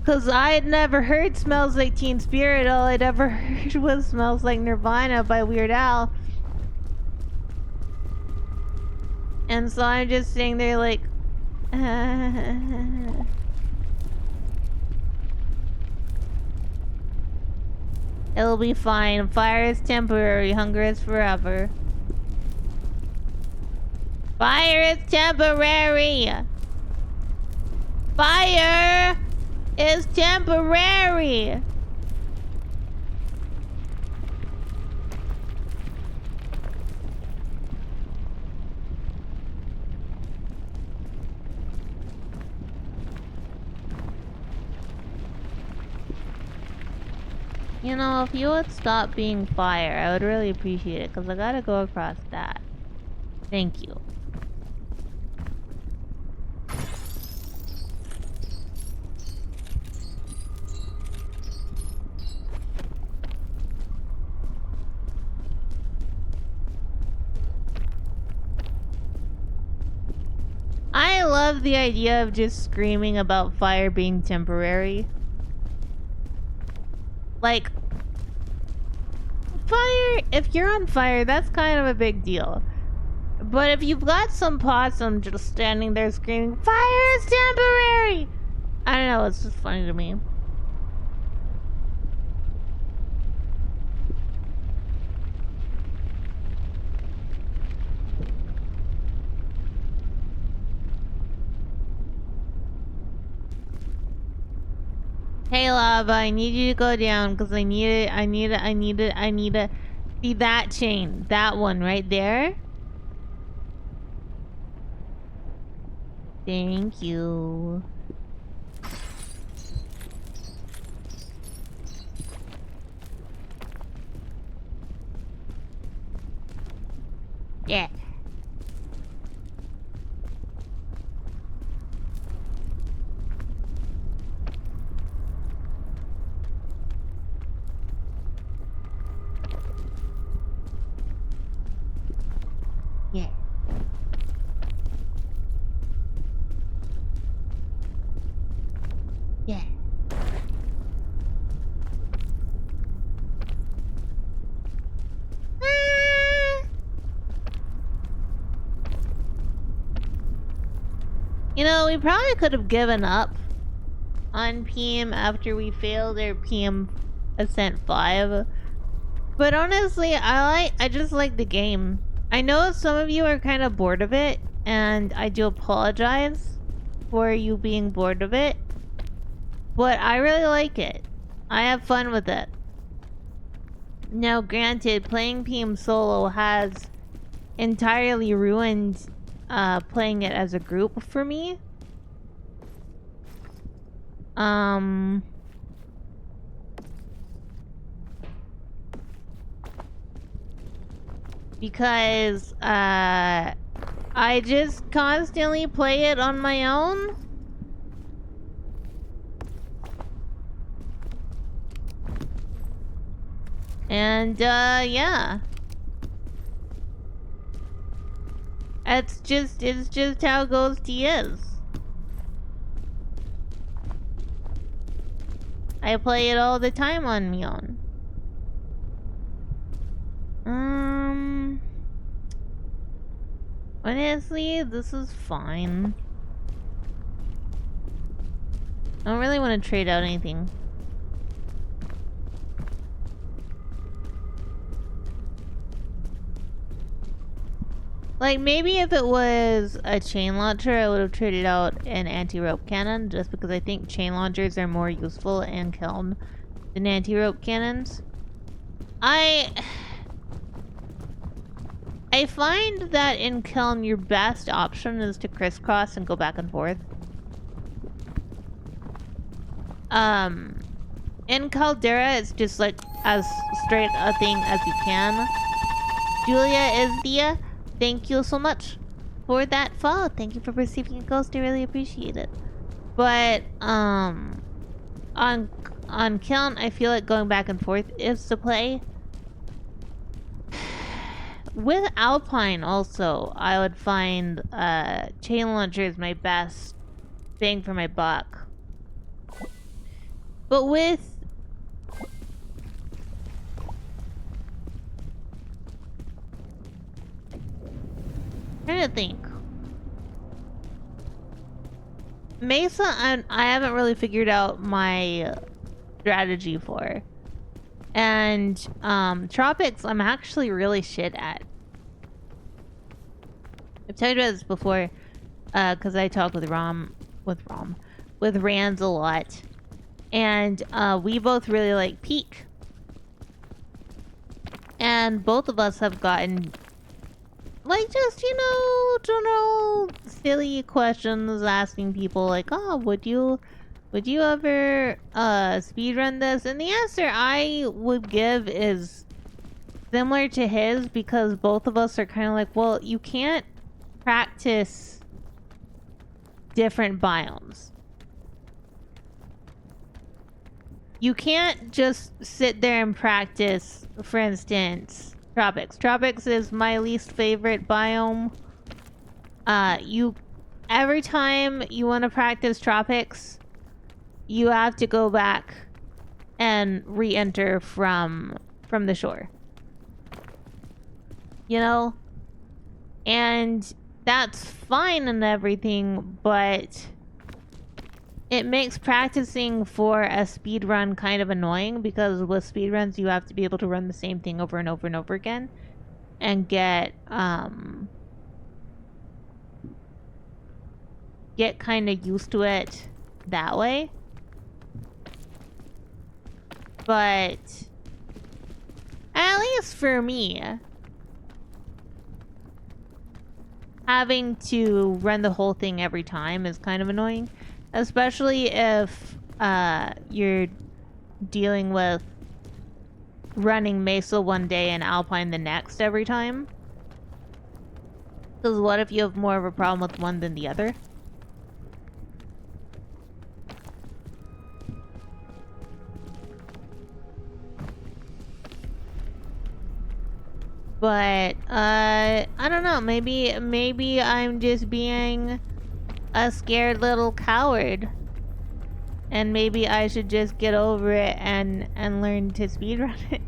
Cause I had never heard "Smells Like Teen Spirit." All I'd ever heard was "Smells Like Nirvana" by Weird Al. And so I'm just sitting there like, it'll be fine. Fire is temporary, hunger is forever. Fire is temporary! Fire is temporary! You know, if you would stop being fire, I would really appreciate it, because I gotta go across that. Thank you. I love the idea of just screaming about fire being temporary. Like, fire, if you're on fire, that's kind of a big deal. But if you've got some possum just standing there screaming, "Fire is temporary!" I don't know, it's just funny to me. Hey Lava, I need you to go down because I need to see that chain. That one right there. Thank you. Yeah. Yeah. Yeah. You know, we probably could have given up on Peam after we failed our Peam Ascent 5. But honestly, I just like the game. I know some of you are kind of bored of it, and I do apologize for you being bored of it. But I really like it. I have fun with it. Now, granted, playing Peam solo has entirely ruined playing it as a group for me. Because I just constantly play it on my own. And yeah. It's just how Ghostie is. I play it all the time on my own. Honestly, this is fine. I don't really want to trade out anything. Like, maybe if it was a chain launcher, I would have traded out an anti-rope cannon, just because I think chain launchers are more useful in Keln than anti-rope cannons. I find that in Keln, your best option is to crisscross and go back and forth. In Caldera, it's just like as straight a thing as you can. Julia is the... Thank you so much for that follow. Thank you for receiving a ghost. I really appreciate it. But, on on Kiln, I feel like going back and forth is the play. With Alpine also, I would find chain launcher is my best bang for my buck. But with trying to think. Mesa, I haven't really figured out my strategy for. And Tropics, I'm actually really shit at. I've talked about this before, because I talk with Rands a lot. And we both really like Peak. And both of us have gotten like just, you know, general silly questions asking people like, oh, would you ever speedrun this? And the answer I would give is similar to his, because both of us are kind of like, well, you can't practice different biomes. You can't just sit there and practice, for instance, Tropics. Tropics is my least favorite biome. Every time you want to practice Tropics, you have to go back and re-enter from the shore. You know? And that's fine and everything, but it makes practicing for a speed run kind of annoying, because with speed runs you have to be able to run the same thing over and over and over again and get kind of used to it that way. But at least for me, having to run the whole thing every time is kind of annoying. Especially if you're dealing with running Mesa one day and Alpine the next every time. Because what if you have more of a problem with one than the other? But I don't know, maybe I'm just being a scared little coward, and maybe I should just get over it and learn to speedrun it.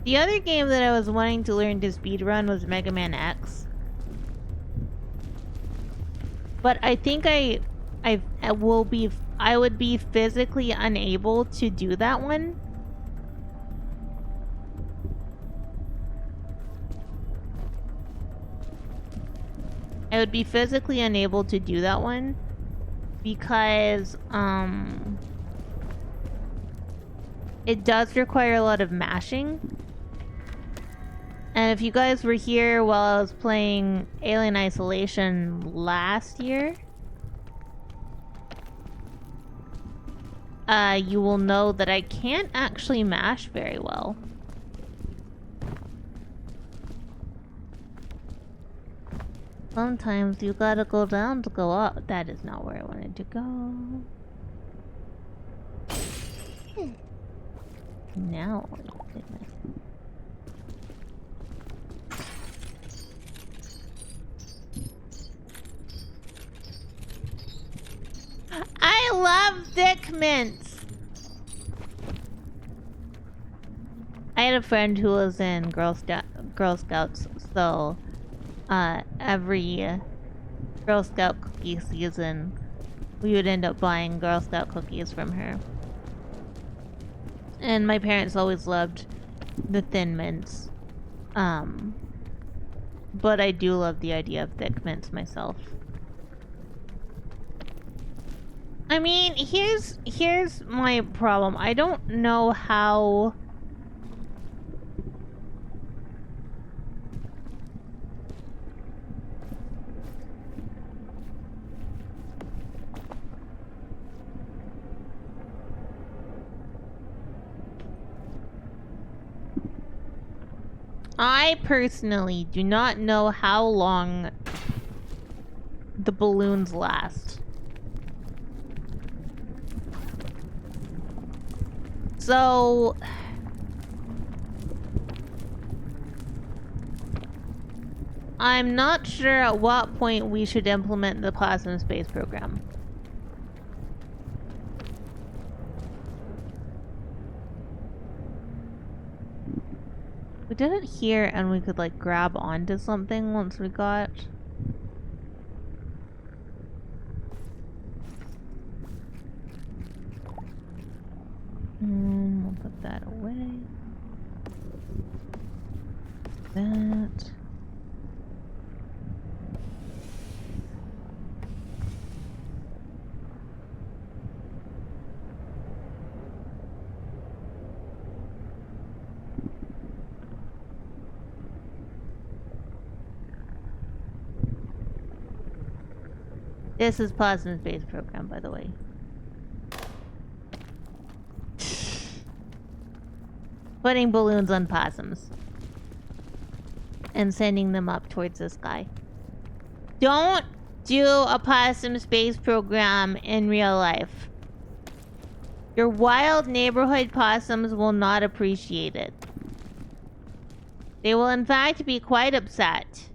The other game that I was wanting to learn to speedrun was Mega Man X, but I think I would be physically unable to do that one. I would be physically unable to do that one because it does require a lot of mashing. And if you guys were here while I was playing Alien Isolation last year, you will know that I can't actually mash very well. Sometimes you gotta go down to go up. That is not where I wanted to go. Now, oh goodness. I love thick mints! I had a friend who was in Girl Scouts, so every Girl Scout cookie season, we would end up buying Girl Scout cookies from her. And my parents always loved the Thin Mints. But I do love the idea of thick mints myself. I mean, here's my problem. I don't know how... I personally do not know how long the balloons last. So I'm not sure at what point we should implement the plasma space program. We did it here and we could like grab onto something once we got... we'll put that away. That. This is Plasma Space Program, by the way. Putting balloons on possums. And sending them up towards the sky. Don't do a possum space program in real life. Your wild neighborhood possums will not appreciate it. They will in fact be quite upset.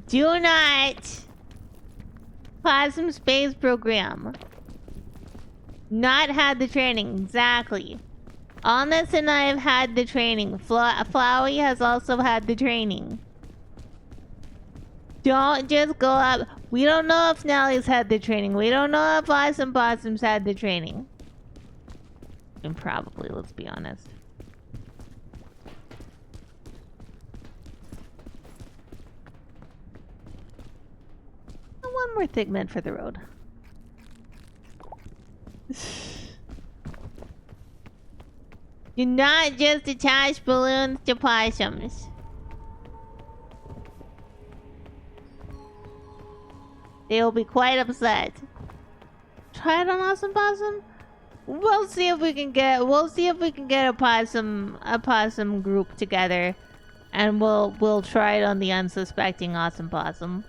Do not possum space program. Not had the training, exactly. Honest and I have had the training. Flowey has also had the training. Don't just go up. We don't know if Nellie's had the training. We don't know if Awesome Possum's had the training. And probably, let's be honest. One more figment for the road. Do not just attach balloons to possums. They will be quite upset. Try it on Awesome Possum? We'll see if we can get a possum group together, and we'll try it on the unsuspecting Awesome Possum.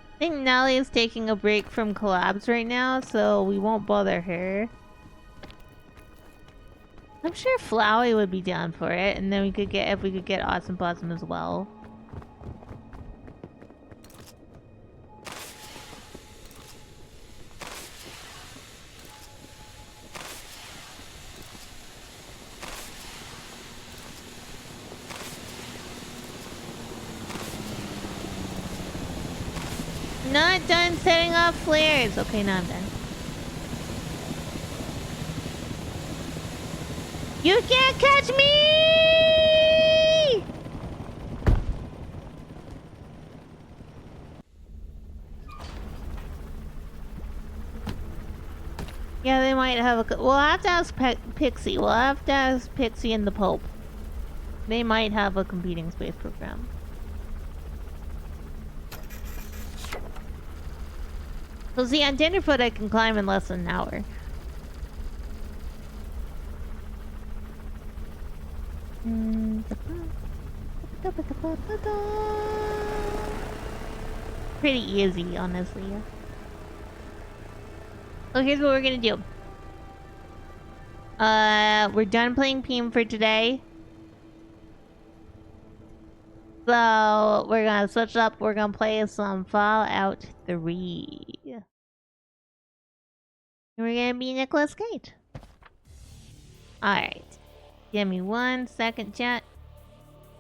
I think Nellie is taking a break from collabs right now, so we won't bother her. I'm sure Flowey would be down for it, and then we could get Awesome Possum as well. Not done setting off flares. Okay, now I'm done. You can't catch me! Yeah, they might have a... We'll have to ask Pixie. We'll have to ask Pixie and the Pope. They might have a competing space program. So see, on Tenderfoot I can climb in less than an hour. Pretty easy, honestly. So here's what we're gonna do. We're done playing Peam for today. So we're gonna switch up. We're gonna play some Fallout 3. We're gonna be Nicolas Cage. Alright. Give me 1 second, chat.